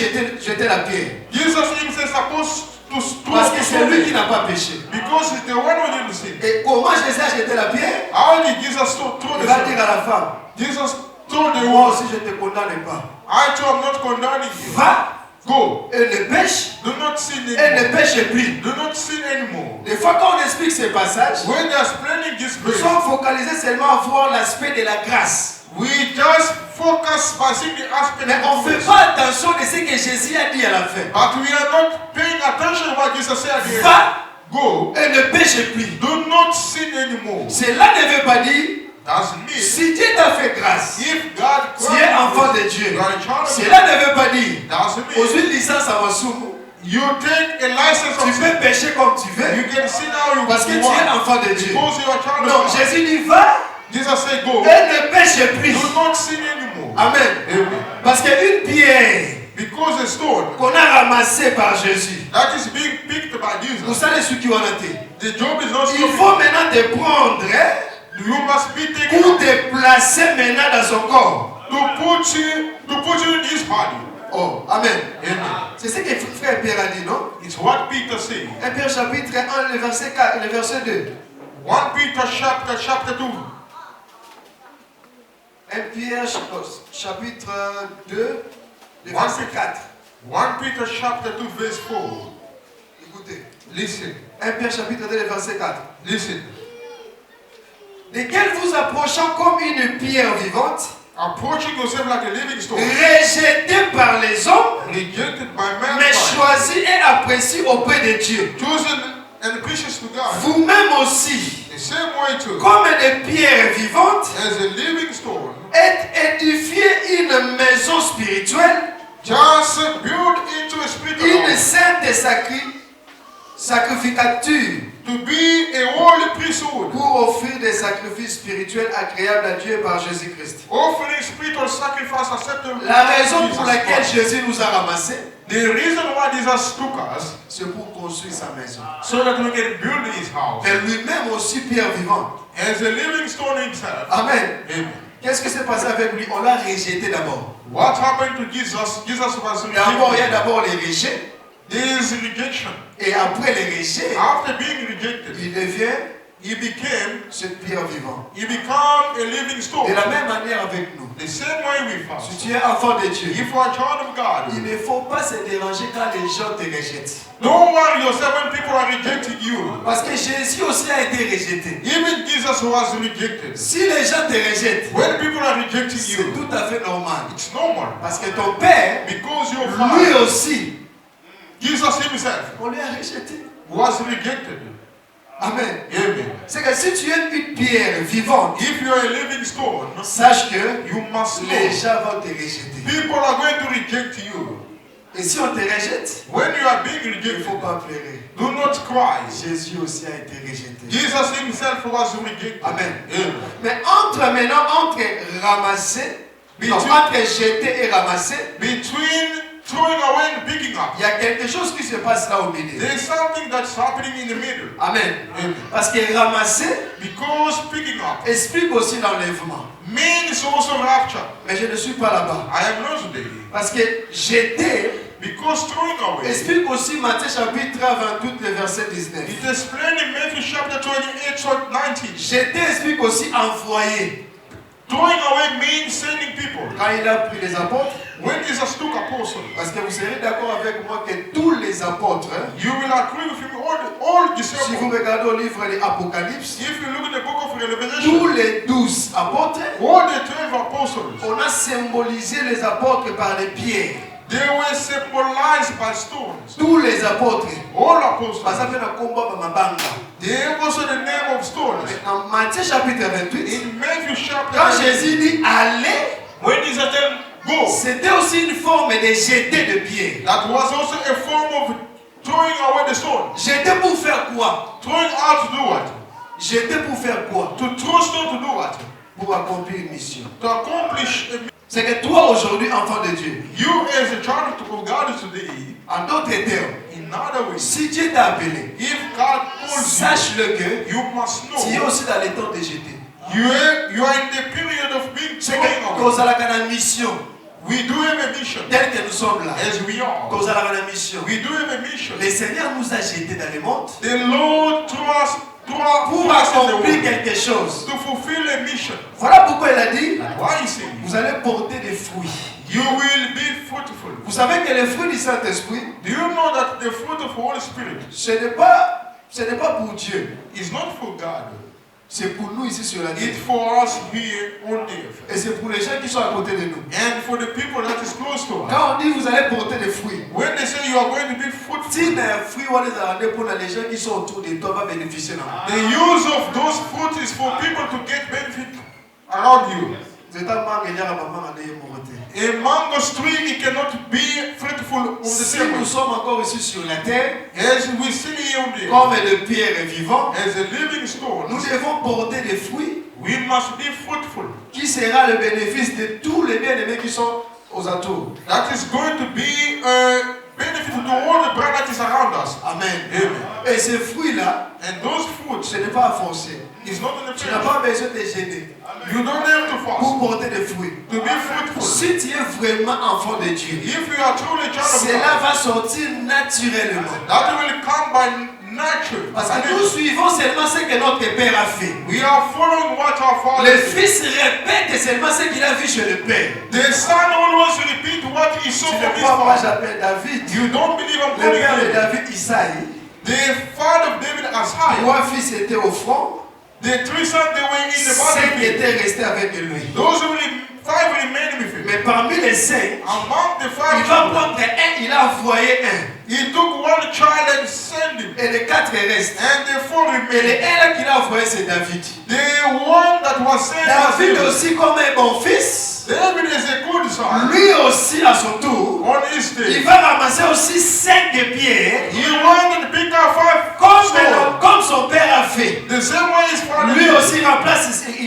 jeter la pierre. Jesus himself supposed to stone Parce que c'est lui qui the n'a pas péché. because he's the one who didn't sin. Et comment Jésus a jeté la pierre? How did Jesus throw Il the va stone? dire à la femme, Jesus told the moi woman, aussi je ne te condamne pas. I too am not condemning you. Va Go. et ne pêche Do not sin et anymore. ne pêche plus. Do not sin anymore. Des fois quand on explique ces passages, When they are explaining this nous verse, sommes focalisés seulement à voir l'aspect de la grâce. we just focus by seeing the aspect Mais on of ne fait grace. pas attention de ce que Jésus a dit à la fin. But we are not paying attention to what Jesus said at the end. Va Go. et ne pêche plus. Do not sin anymore. Cela ne veut pas dire, Doesn't mean si Dieu t'a fait grâce, if God tu es enfant de Dieu. you are a child of Cela God. ne veut pas dire, Doesn't aux mean une licence à Masumu, you take a license tu of sin. peux pécher comme tu veux, You can sin how you parce que tu want. es enfant de Dieu. Because you are a child Non, of God. Jésus dit, va Jesus said go. et ne pêche plus. Do not sin anymore. Amen. Amen. Parce qu'une pierre Because a stone qu'on a ramassée par Jésus, that is being picked by vous Jesus, savez ce qui en a été. the job is not Il stopping. faut maintenant te prendre You must be taken pour te placer maintenant dans son corps. to put you in his body. Oh, Amen. Amen. C'est ce que frère Pierre a dit, non? It's what Peter said. 1 Pierre chapitre 1, le verset 4, le verset 2. 1 Peter chapter 2. 1 Pierre chapitre 2, le verset 4. 1 Peter chapter 2 verse 4. Écoutez. Listen. 1 Pierre chapitre 2, le verset 4. Listen. Desquels vous approchant comme une pierre vivante, Approaching yourself like a living stone, rejeté par les hommes, rejected by man, mais choisi et apprécié auprès de Dieu. chosen and precious to God. Vous-même aussi, The same way too, comme des pierres vivantes, as a living stone, êtes édifié une maison spirituelle, just built into a spiritual une house, sainte sacrificature, to be a holy priesthood, pour offrir des sacrifices spirituels agréables à Dieu par Jésus-Christ. offering spiritual sacrifice acceptable. La raison to pour Jesus laquelle Christ. Jésus nous a ramassés, The reason why Jesus took us, c'est pour construire sa maison. so that we can build his house, Mais lui-même aussi pierre vivante. as a living stone himself. Amen. Amen. Qu'est-ce qui s'est passé avec lui? On l'a rejeté d'abord. What happened to Jesus? Jesus was D'abord, il y a rejected. d'abord les rejetés. There is rejection. Et après les rejetés, After being rejected, il devient he became cette pierre vivante. a living De stone. la même manière avec nous. The same way we fast. Si tu es enfant de Dieu, If you are a child of God, il ne faut pas se déranger quand les gens te rejettent. don't worry yourself when people are rejecting you. Parce que Jésus aussi a été rejeté. Even Jesus was rejected. Si les gens te rejettent, When people are rejecting c'est you, tout à fait normal. it's normal. Parce que ton père, Because your lui father, aussi, Jesus himself, on lui a rejeté. was rejected. Amen. Amen. C'est que si tu es une pierre vivante, If you are a living stone, sache que you must les know gens vont te rejeter. people are going to reject you. Et si on te rejette, When you are being il ne rejected, faut pas pleurer. do not cry. Jésus aussi a été rejeté. Jesus himself was rejected. Amen. Amen. Mais entre ramasser, non, entre jeter et ramasser, Between throwing away and picking up, il y a quelque chose qui se passe là au milieu. there is something that's happening in the middle. Amen. Amen. Parce que ramasser Because picking up explique aussi l'enlèvement. means also rapture. Mais je ne suis pas là-bas. I am not today. Parce que jeter Because throwing away, explique aussi Matthieu chapitre 28, le verset 19. it is explained in Matthew chapter 28, 19. Jeter explique aussi envoyer. Throwing away means sending people. Quand il a pris les apôtres, When Jesus took apostles, parce que vous serez d'accord avec moi que tous les apôtres, hein, you will agree with him, all si vous disciples. regardez au livre de l'Apocalypse, If you look at the book of Revelation, tous les 12 apôtres, all the 12 apostles, on a symbolisé les apôtres par les pierres. they were symbolized by stones. Tous les apôtres. All apostles. Parce que na combat mabanga. They have also the name of stones. En Matthieu chapitre 28, In Matthew chapter quand 28, Jésus dit allez, when Jesus said them, go, c'était aussi une forme de jeter de pierres. that was also a form of throwing away the stone. Jeter pour faire quoi? Throwing out to do what? Jeter pour faire quoi? To throw stone to do what? Pour accomplir une mission. To accomplish a mission. C'est que toi aujourd'hui, enfant de Dieu, You as a child of God today, en d'autres termes, in other ways, si Dieu t'a appelé, if God calls sache-le que you, you must tu es know aussi dans les temps de jeter. you are in the period of being C'est thrown que away. cause à la mission, We do have a mission telle que nous sommes là, as we are. cause à la mission, We do have a mission. le Seigneur nous a jetés dans le monde The Lord threw us pour us in the accomplir world quelque chose. to fulfill a mission. Voilà pourquoi il a dit, Why is it? vous allez porter des fruits. You will be fruitful. Vous savez que le fruit du Saint-Esprit, Do you know that the fruit of the Holy Spirit ce n'est pas pour Dieu, is not for God? c'est pour nous ici sur la terre. It's for us here on earth. Et c'est pour les gens qui sont à côté de nous. And for the people that is close to us. Quand on dit vous allez porter des fruits, When they say you are going to be fruitful, si les fruits on les a rendus pour les gens qui sont autour de toi, va bénéficier de the use of those fruit is for people to get benefit around you. A mango tree, it cannot be fruitful of the Si same nous way. sommes encore ici sur la terre, As we see here on earth, comme de pierres vivantes, as a living stone, nous devons porter des fruits we must be fruitful. qui sera le bénéfice de tous les bien-aimés qui sont aux alentours. That is going to be a benefit to all the brand that is around us. Amen. Amen. Et ces fruits-là, And those fruits ce n'est pas à forcer. is not in the Tu n'as flesh. pas besoin de gêner You don't have to pour fast porter des fruits. to be fruitful. Si tu es vraiment enfant de Dieu, If you are truly a child of cela God, va sortir naturellement. that will come by nature. Parce que nous suivons seulement ce que notre Père a fait. We are following what our Father Le did. Fils répète seulement ce qu'il a vu chez le Père. The son always repeat what he saw Tu from ne his crois pas, father. j'appelle David. You don't believe I'm Le calling père de him. David, Isaïe. The father of David Asai. Trois fils étaient au front. The three sons they were in the Cinq battlefield. étaient restés avec lui. Those five remained with him. Mais parmi les cinq, Among the il five va children, prendre un, il a envoyé un. he took one child and sent him. Et les quatre restent. And the four Et le remained. un là qu'il a envoyé, c'est David. The one that was sent was David David. aussi, comme un bon fils, David is a good son. lui aussi à son tour, On his il day, va ramasser aussi 5 pierres, he went and picked up five stones. comme son père a fait. The same way his father Lui did. aussi il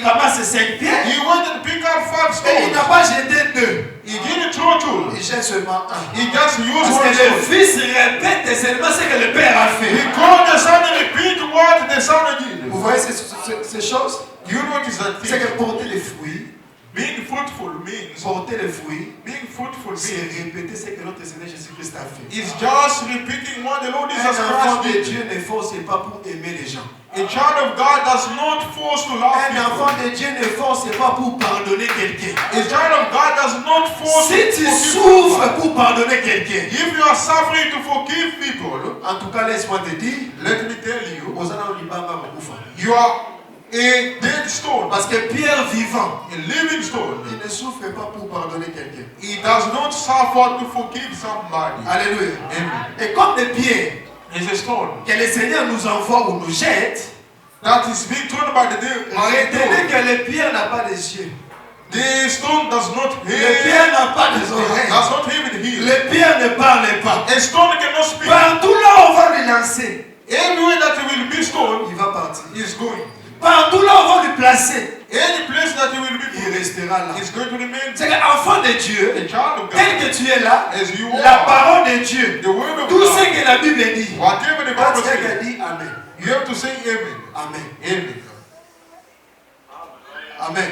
ramasse 5 pierres He went and picked up five et il n'a stones. pas jeté 2. He didn't throw two. Il jette seulement un. He just used Parce one que le stone. fils répète seulement ce que le père a fait. Because the son repeat what the son did. Vous voyez ces choses? You notice that C'est thing. que porter des fruits, Being fruitful means, porter les fruits, being fruitful c'est means, répéter ce que notre Seigneur Jésus-Christ a fait. it's just repeating what the Lord Un Jesus enfant Christ de did. Dieu ne force pas pour aimer les gens. A child of God does not force to love Un people. enfant de Dieu ne force pas pour pardonner quelqu'un. A child of God does not force Si to tu forgive souffres people. pour pardonner quelqu'un, If you are suffering to forgive people, en tout cas, laisse-moi te dire, let me tell you, you you are a dead stone, parce que Pierre vivant, a living stone. il ne souffre pas pour pardonner quelqu'un. He does not suffer to forgive somebody. Alléluia. Amen. Et comme des pierres It's a stone que le Seigneur nous envoie ou nous jette, that is being thrown by the devil. retenez que le pierre n'a pas des yeux. The stone does not Le hear, pierre n'a pas des oreilles. does not even hear. Le pierre ne parle pas. A stone cannot speak. Partout là où on va le lancer, Everywhere that he will be stone, il va partir. he is going. Partout là où on va le placer, Any place that he will be il put, restera là. he is going to remain. C'est qu'enfant de A Dieu, child of tel God, que tu es là, as you la are, parole de Dieu, the word of tout ce God, que la Bible dit, whatever the quand Bible tu says, dit Amen. you have to say amen. Amen. Amen. Amen.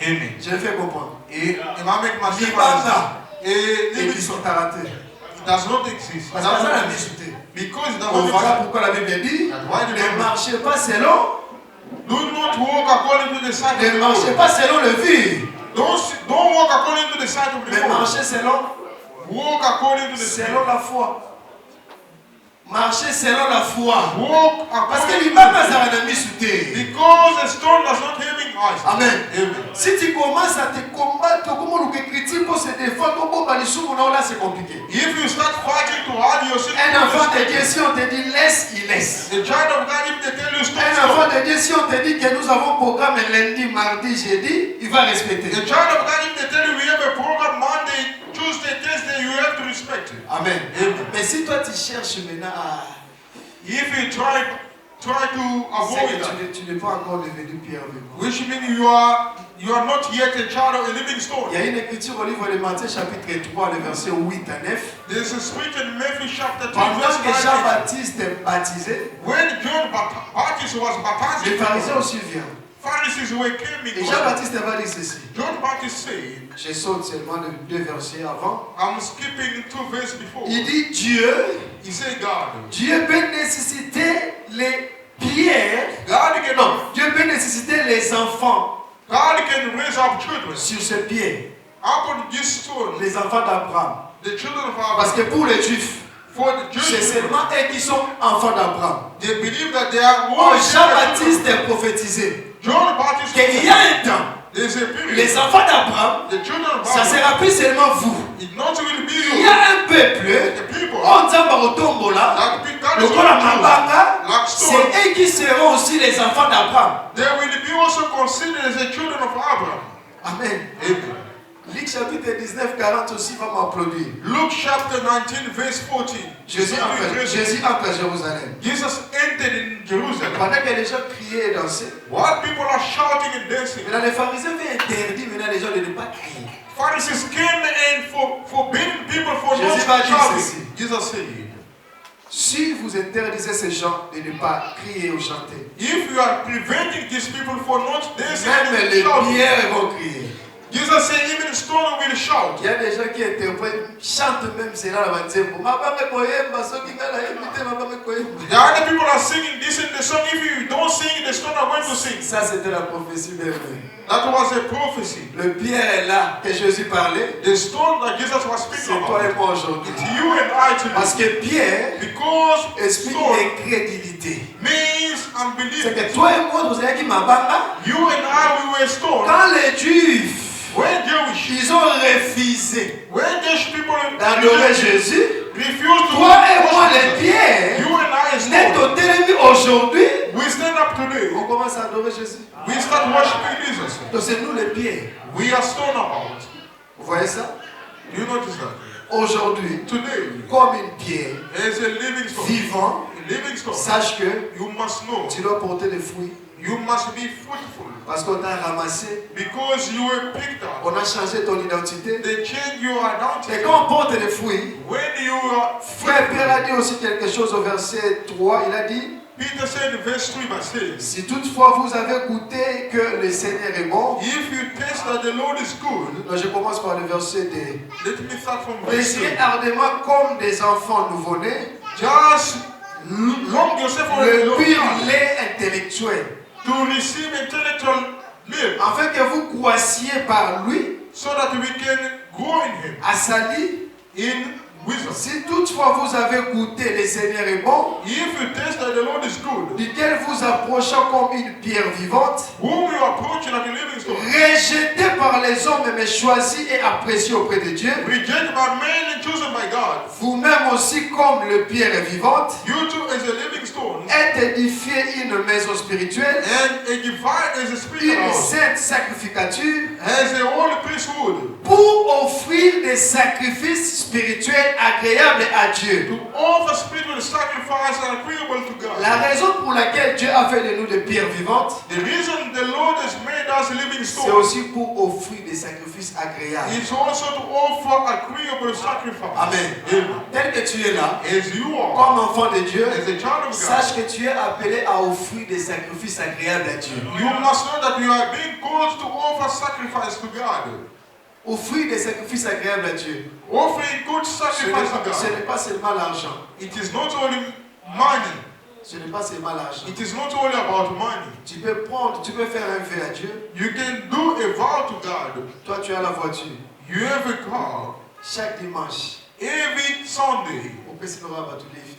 Amen. Je le fais comprendre. Et il m'a make myself Libanda. understand. Et Et qui sont arrêtés. it does not exist. Parce que ça la vie. Because it does On not voilà exist. pourquoi la Bible dit Why the ne Bible- marchez pas selon, Do not walk according to the side of ne the marchez road. pas selon le vu, Don't walk according to the side of the mais road. marchez selon, Walk according to the side. selon la foi. Marchez selon la foi. Walk Parce que according l'imam to a un ami sous terre. because a stone does not have eyes. Amen. Amen. Si tu commences à te combattre, comment le critique pour se défendre, là c'est compliqué. If you start fighting to hide yourself, Un enfant de Dieu, si on te dit laisse, il laisse. a child of God, if they tell you stop, Un enfant stop. de Dieu, si on te dit que nous avons programme lundi, mardi, jeudi, il va respecter. A child of God, if they tell you we have a program Monday, Tuesday, Thursday, you have to respect it. Amen. Amen. Mais si toi tu cherches maintenant à... If you try to C'est avoid que that, tu n'es pas encore devenu Pierre vivant. which means you are not yet a child of a living stone. Il y a une écriture au livre de Matthieu chapitre 3, le verset 8 à 9. There's a scripture in Matthew chapter 3, Pendant verse que 9. Jean-Baptiste est baptisé, When John Baptist was baptized, les pharisiens aussi viennent. Pharisees were coming. Et Jean-Baptiste va dire ceci. John Baptist said, Je saute seulement les 2 versets avant. I'm skipping 2 verses before. Il dit Dieu, He said, God. Dieu peut nécessiter les pierres. God can, Non, Dieu peut nécessiter les enfants God can raise up children sur ce pied. upon this stone, Les enfants d'Abraham. the children of Parce Abraham. que pour les Juifs, For the c'est Jews, seulement eux qui sont enfants d'Abraham. they believe that they are Oh, all Jean-Baptiste est prophétisé John Baptist. qu'il y a un temps, There's a period. les enfants d'Abraham, The children of ça ne Abraham. sera plus seulement vous. It not will be Il y you. a un peuple, The people. on Nzamba Rotombola, That le is Kola what Mabanga, like c'est stone. eux qui seront aussi les enfants d'Abraham. They will be also considered as the children of Abraham. Amen. Amen. Luc chapitre 19, 40 aussi va m'applaudir. Luke chapter 19, verse 14. Jésus entre à Jérusalem. Jesus entered in Jerusalem. Pendant que les gens criaient et dansaient, While people are shouting and dancing, maintenant les pharisiens avaient interdit maintenant les gens de ne pas crier. Pharisees came and forbidden people for not Jésus va dire shouting. ceci. Jesus said, Si vous interdisez ces gens de ne pas crier ou chanter, if you are preventing these people for not dancing même and les shouting, pierres vont crier. Jesus said even stone will shout. Il y a des gens qui interprètent, chantent même cela dans le temple. The other people are singing this in the song. If you don't sing, the stone are going to sing. Ça c'était la prophétie même. That was a prophecy. Le pierre est là que Jésus parlait. The stone that Jesus was C'est speaking toi about. et moi aujourd'hui. It's you and I today. Parce que pierre Because explique stone l'incrédulité. means C'est unbelief. que toi et moi, vous avez qui m'abanga. You and I, we were stone. Quand les Juifs, When Jewish, ils ont refusé when Jewish people d'adorer Jésus, refused to toi et moi, worship les pierres, you and I as n'est stone, au télémis aujourd'hui, we stand up today. on commence à adorer Jésus. We start worshiping Jesus. Donc c'est nous les pierres. We are stone about. Vous voyez ça? Do you notice that? Aujourd'hui, Today, comme une pierre as a living stone, vivant, a living stone, sache que you must know, tu dois porter des fruits. you must be fruitful. Parce qu'on t'a ramassé, Because you were picked up. on a changé ton identité. They change your identity. Et quand on porte des fruits, When you are Frère Pierre a dit aussi quelque chose au verset 3, il a dit, Peter said in verse 3 by saying, si toutefois vous avez goûté que le Seigneur est bon, if you taste that the Lord is good, non, je commence par le verset 2. let me start from verse 2. Désirez ardemment comme des enfants nouveau-nés Just long yourself for le the pur Lord lait intellectuel, to receive intellectual milk, afin que vous croissiez par lui, so that we can grow in Him, assali. in wisdom. Si toutefois vous avez goûté le Seigneur est bon, If you taste that the Lord is good, duquel vous approchant comme une pierre vivante, whom you approach like a living stone, rejeté par les hommes mais choisi et apprécié auprès de Dieu, rejected by men and chosen by God, vous-même aussi comme le pierre vivante, you too as a living stone, êtes édifié une maison spirituelle, and edified as a spiritual une house, sainte sacrificature, as a holy priesthood, pour offrir des sacrifices spirituels agréables à Dieu. to offer spiritual sacrifice and agreeable to God. La raison pour laquelle Dieu a fait de nous des pierres vivantes, The reason the Lord has made us living c'est stones aussi pour offrir des sacrifices agréables. is also to offer agreeable sacrifice. Amen. Amen. Tel que tu es là, As you are, comme enfant de Dieu, as a child of God, sache que tu es appelé à offrir des sacrifices agréables à Dieu. you must know that you are being called to offer sacrifice to God. Offrir des sacrifices agréables à Dieu. Offering good Ce sacrifice to ce God. n'est pas seulement l'argent. It is not only money. Ce n'est pas seulement l'argent. It is not only about money. Tu peux faire un vœu à Dieu. You can do a vow to God. Toi, tu as la voiture. You have a car. Chaque dimanche, Every Sunday, on peut se faire un bateau lift.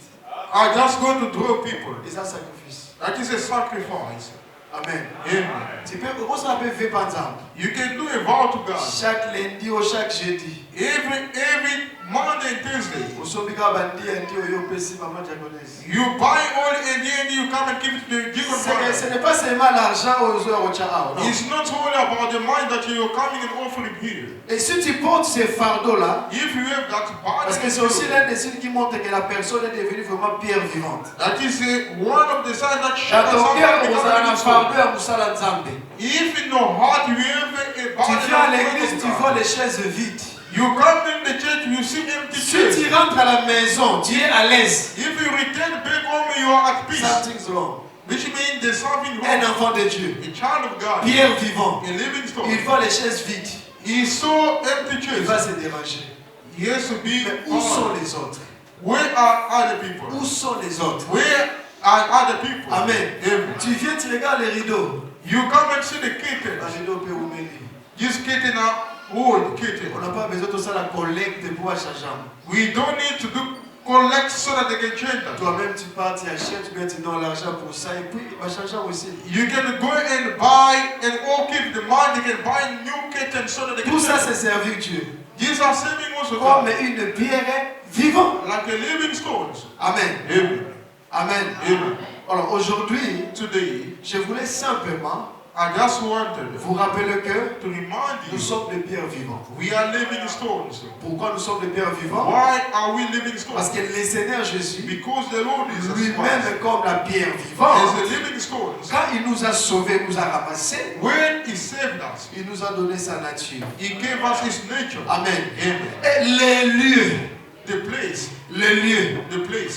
I just go to draw people. Et ça, sacrifice. That is a sacrifice. Amen. Amen. Tu peux, comment ça peut faire par exemple? You can do a vow to God. Chaque lundi ou chaque jeudi. Every Monday and Tuesday. Osomika bandi andi oyo pesi maman diaconesse. You buy oil and then you come and give it to the deacon Ce brother. n'est pas seulement l'argent aux heures au tchao. It's not only about the money that you are coming and offering here. Et si tu portes ces fardeaux-là, If you have that parce que c'est body, aussi l'un des signes qui montre que la personne est devenue vraiment pierre vivante. that is one of the signs that shows Dans that ton cœur, someone vous avez un becomes a stone. fardeau à Moussala Nzambe. If in your heart you have a Tu body viens à that l'église, is tu God, vois les chaises vides. you come in the church, you see empty Si chairs. tu rentres à la maison, tu es à l'aise. If you return back home, you are at peace. Something's wrong. Which means there's something Un wrong. enfant de Dieu, A child of God, pierre vivant, a living stone. il voit les chaises vides. He saw empty Il va chairs. se déranger. He has to be Mais où sont honest. les autres? Where are other people? Où sont les autres? Where are other people? Amen. Amen. Tu viens, tu regardes les rideaux. You come and see the curtain. Les rideaux peuvent vous mêler. This curtain are old curtain. On n'a pas besoin de ça la collecte pour acheter chambre. We don't need to do collect so that they can change that. Toi-même, tu pars, tu achètes, tu mets tu donnes l'argent pour ça et puis il va changer aussi. You can go and buy and all keep the money. They can buy new curtains so that they can Tout ça, change c'est it. servir Dieu. These are saving also Comme God. une pierre vivante. Like a living stones. Amen. Amen. Amen. Amen. Alors aujourd'hui, Today, je voulais simplement I just wanted vous rappeler que to remind nous you sommes des pierres vivantes. we are living stones. Pourquoi nous sommes des pierres vivantes? Why are we living Parce stones? que le Seigneur Jésus, Because the Lord is a lui-même spirit. comme la pierre As vivante, a living stones. quand il nous a sauvés, nous a ramassés, When He saved us, il nous a donné sa nature. He gave us His nature. Amen. Amen. Et les lieux, The place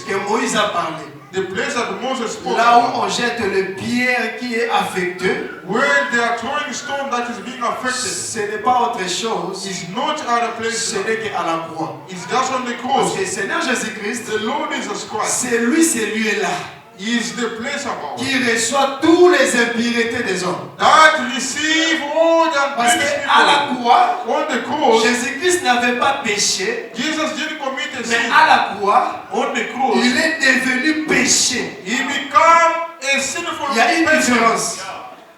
que Moïse a parlé, the place that Moses spoke là où about, on jette le pierre qui est affecté, where they are throwing stone that is being affected, ce n'est pas autre chose, is not other place. ce n'est qu'à la croix. It's just on the Parce cross. que le Seigneur Jésus-Christ, The Lord Jesus Christ c'est lui, ce lieu-là, is the place about qui reçoit toutes les impuretés des hommes. that receive all the Parce unbelievers qu'à la croix, on the cross. Jésus-Christ n'avait pas péché, Jesus didn't commit a mais sin. à la croix, On the cross, il est devenu péché. he became a sinful Il y a une person. différence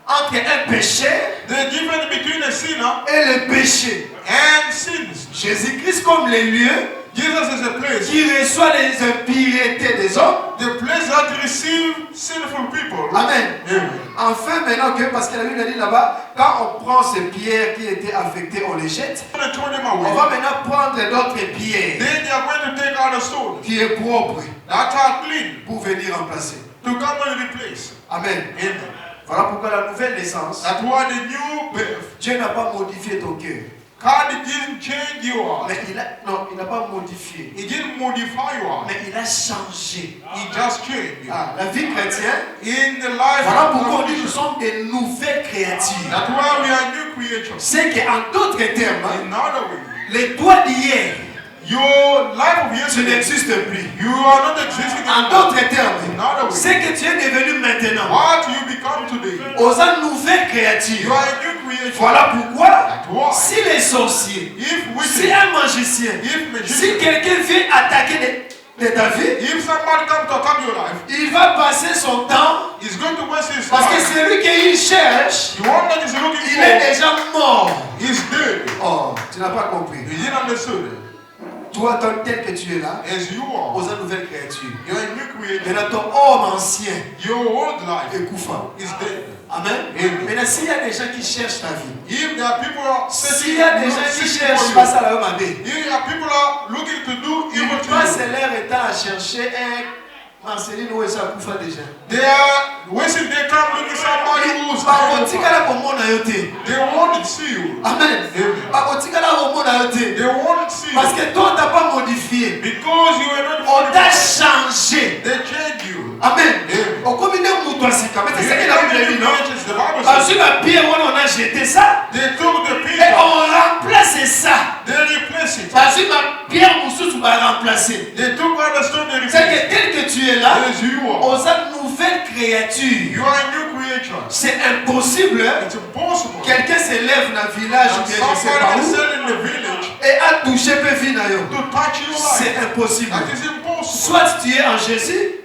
entre un péché The difference between a sinner et le péché. and sins. Jésus-Christ comme le lieu Jesus is a place. qui reçoit les impuretés des hommes. The place that receive sinful people. Amen. Amen. Enfin, maintenant que, parce que la Bible a dit là-bas, quand on prend ces pierres qui étaient affectées, on les jette. When they throw them On away, va maintenant prendre d'autres pierres then they are going to take out a stone qui est propre that are clean pour venir remplacer. to come and replace. Amen. Amen. Voilà pourquoi la nouvelle naissance, That's why the new birth, Dieu n'a pas modifié ton cœur. God didn't change your heart. Mais il n'a pas modifié. He didn't modify your heart. Mais il a changé. He just changed you. La vie chrétienne, In the life voilà of pourquoi on dit the que nous sommes des nouvelles créatures. That's why we are new creatures. C'est qu'en d'autres termes, In other words, les toi d'hier, your life of tu yesterday, n'existes plus. you are not existing En anymore. d'autres termes, In other words, c'est que tu es devenu maintenant what you become today, aux nouvelles you créatures. are a new creature. Voilà pourquoi, That's why. si les sorciers, If si witches, un magicien, if si magicians, quelqu'un vient attaquer ta vie, if somebody comes to attack your life, il va passer son temps he's going to waste his parce que time. celui qu'il cherche, The one that is looking il est for déjà mort. is dead. Oh, tu n'as pas compris. You didn't understand. Toi, tel que tu es là, As you aux are, nouvelles créatures. you're a new creature. Maintenant, ton homme ancien Your old life est couffant. is dead. Amen. Amen. Maintenant, s'il y a des gens qui cherchent ta vie, If there are people s'il y a des gens qui searching cherchent for pas you, ça la même année, if there are people are looking to do ils evil to passent you, leur temps à chercher un Marceline où est-ce couffant déjà. they are wasting their time looking somebody who's Bakotikala komona yote. They won't see you. Amen. Amen. Bakotikala komona yote. They won't see Parce you. que toi, tu n'as pas modifié. Because you were not On t'a modified. changé. They changed you. Amen. Amen. Au comité Moutouasika, mais c'est ça You que la know Bible the dit, non? branches, the Bible Parce says, que la pierre, on a jeté ça. they took the Et people, on remplace ça. they replaced it. Parce que la pierre, Moussou, va remplacer. They took all the stone, they C'est replaced que tel que tu es là, it. As you are. aux nouvelles créatures. You are a new creature. C'est impossible. It's impossible. Quelqu'un se lève dans le village ou And bien je sais somebody pas is où still in the village et a touché peu vie na yo. to touch your life. C'est impossible. That is impossible. Soit tu es en Jésus,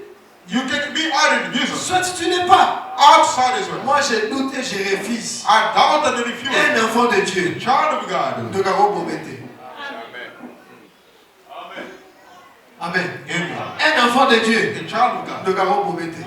You can be out in Jesus. soit tu n'es pas. Outside Israel. Moi je doute et je refuse. I doubt and refuse. Un enfant de Dieu. Child of God. De Garo Bomete. Amen. Amen. Un enfant de Dieu. A child of God. De Garo Bomete.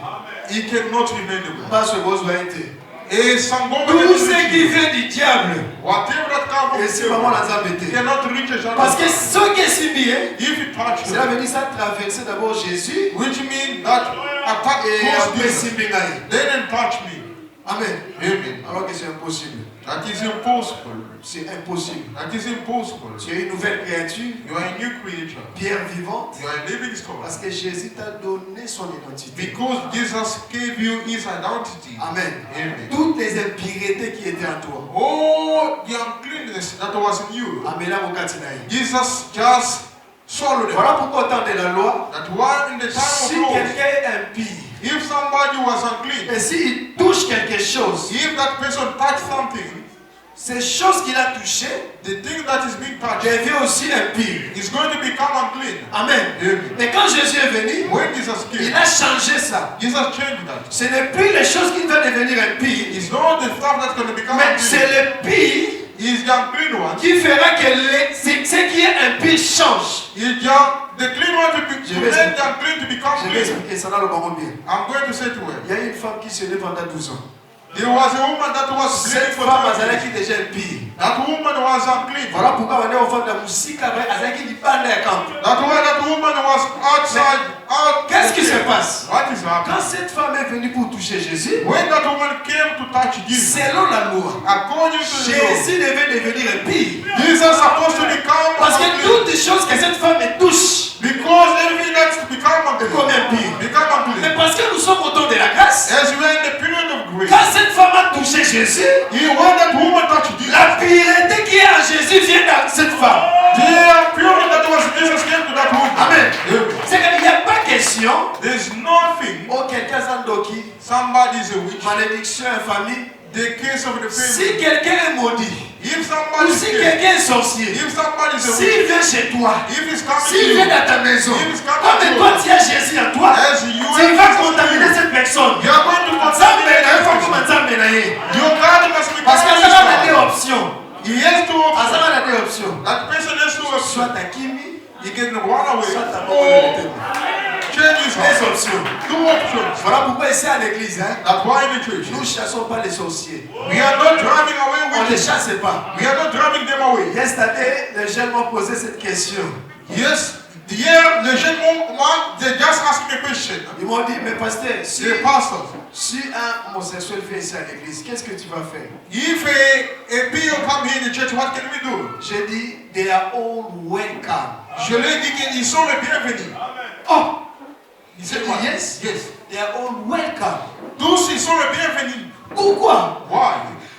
He cannot remain the way. Pas ce besoin été. Et sans bon Tout ce qui vient du diable. whatever that comes from Et c'est vraiment la you zambété. cannot reach a child Parce of que God. ce qui est si bien, If you touch cela him, veut dire ça traverser d'abord Jésus which means that attack et goes après Jesus, Simbingaï. then touch me. Amen. Amen. Alors que c'est impossible. That is impossible. C'est impossible. That is impossible. Tu es une nouvelle créature, You are a new creature. pierre vivante, You are a living stone. parce que Jésus t'a donné son identité. Because Jesus gave you his identity. Amen. Amen. Toutes les impuretés qui étaient en toi. All the uncleanness that was in you, Amen. La mokatinaï. Jesus just swallowed it. Voilà pourquoi au temps de la loi, That one in the si time of law, quelqu'un est impie, if somebody was unclean, et s'il touche quelque chose, if that person touched something, ces choses qu'il a touchées the thing that is being touched devient aussi impie. is going to become unclean. Amen. Amen. Mais quand Jésus est venu, When Jesus il came, a changé ça. Jesus changed that. Ce n'est plus les choses qui vont devenir impies, It's not the stuff that's going to become mais c'est unclean. le pire It's the unclean one. qui fera que ce qui est impie change. It's the clean one to be Je to vais make the unclean to become Je vais clean. expliquer ça dans le bon bien. I'm going to say to her, Il y a une femme qui se lève pendant 12 ans. there was a woman that was Cette bleeding for femme 12 years. qui déjà impie. That woman was unclean. Voilà pourquoi on est au fond de la musique avec qui dit pas de camp. That's why that woman was outside. Out. Qu'est-ce qui se passe? What is happening? Quand cette femme est venue pour toucher Jésus, When that woman came to touch Jesus, selon la loi, according to the law, Jésus devait devenir impie. Jesus supposed to become Parce que unclean. toutes les choses que cette femme touche, Because everything that's to become est comme unclean, impie. become Mais unclean. parce que nous sommes au temps de la grâce, As we are in the period of grace, quand cette femme a touché Jésus, when that woman touched Jesus, la pureté qui est en Jésus vient dans cette femme. the purity that was Jesus came to that woman. Amen. Amen. C'est qu'il n'y a pas question. There's nothing. Oh, quelqu'un s'endoki, Somebody is a witch. malédiction, infamie. The case of the Si family. quelqu'un est maudit, If ou somebody is si sick, quelqu'un est sorcier, if somebody is a witch, s'il vient chez toi, if it's coming to s'il you, vient dans ta maison, if it's coming comme to toi you, tu as Jésus en toi, as you tu vas contaminer cette personne. you are going to Nzambe na ye, faut contaminate que Nzambe na ye. your God must be Parce que ça va donner option. He has to Ça va donner option. that person has to Soit ta kimi, he can run away soit ta or mort. change his Les heart. options. Two options. Voilà pourquoi ici à l'église, hein, That's why in the church nous ne chassons pas les sorciers. we are not driving away On ne les with them. chasse pas. We are not driving them away. Yesterday, les jeunes m'ont posé cette question. Yes, Here, the gentleman they just asked me a question. Ils m'ont dit, mais pasteur, The pastor, si un homosexuel vient ici à l'église, qu'est-ce que tu vas faire? if a PO come here in the church, what can we do? J'ai dit, they are all welcome. Je lui ai dit qu'ils sont les bienvenus. Oh! Il J'ai s'est dit, dit yes, yes. they are all welcome. Tous ils sont les bienvenus. Pourquoi? Why?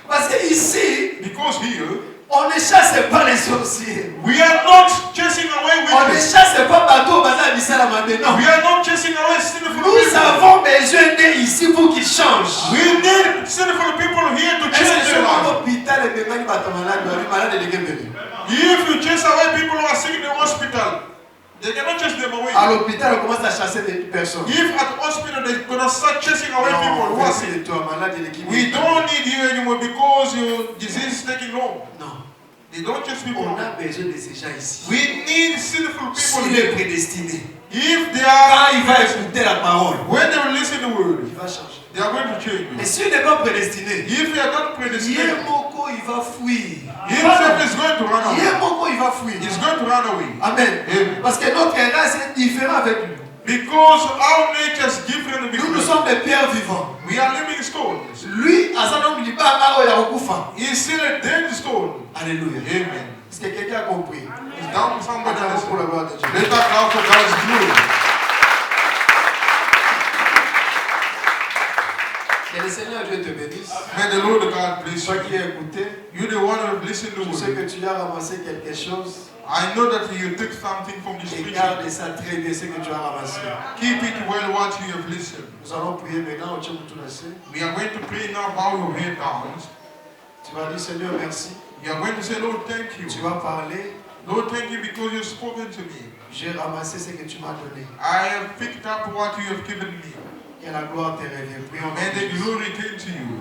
Parce que ici, Because here, on ne chasse pas les sorciers. we are not chasing away On ne witches. chasse pas bateau bazar bisala maintenant. We are not chasing away sinful Nous people. avons besoin d'eux ici pour qu'ils changent. We need sinful people here to Est-ce change que their sur life. l'hôpital et même bateau malade de l'église? If you chase away people who are sick in the hospital, they cannot chase them away. À l'hôpital, on commence à chasser des personnes. If at the hospital they gonna start chasing away people who are sick, c'est toi malade de l'équipe. we don't need you anymore because your disease is taking long. Non. They don't chase people On away. a besoin de ces gens ici. We need sinful people S'il est here. prédestiné, If they quand are, il va écouter la parole, when they will listen to the word, il va changer. they are going to change. Et s'il n'est pas prédestiné, If they are not predestinated, Yemoko, il va fuir. himself is going to run away. Yemoko, il va fuir. He's going to run away. Amen. Amen. Parce que notre race est différent avec lui. Because our nature is different. Nous sommes des pierres vivantes. We are living stones. Lui, à son nom, il dit He's still a dead stone. Alléluia. Amen. Est-ce que quelqu'un a compris? It's down to somebody Acclamons else. pour la gloire de Dieu. Let us clap for God's glory. Que le Seigneur Dieu te bénisse. May the Lord God bless Toi you. qui as écouté, You're the one who listened to je sais me. que tu as ramassé quelque chose. I know that you took something from this Et preaching. garde ça très bien, ce que tu as ramassé. Keep it well what you have listened. Nous allons prier maintenant au Dieu pour tout laisser. We are going to pray now, bow your head down. Tu vas dire Seigneur merci. You are going to say, Lord, thank you. Tu vas parler. Lord, thank you because you've spoken to me. J'ai ramassé ce que tu m'as donné. I have picked up what you have given me. Que la gloire te revienne. Prions. May the glory came to you.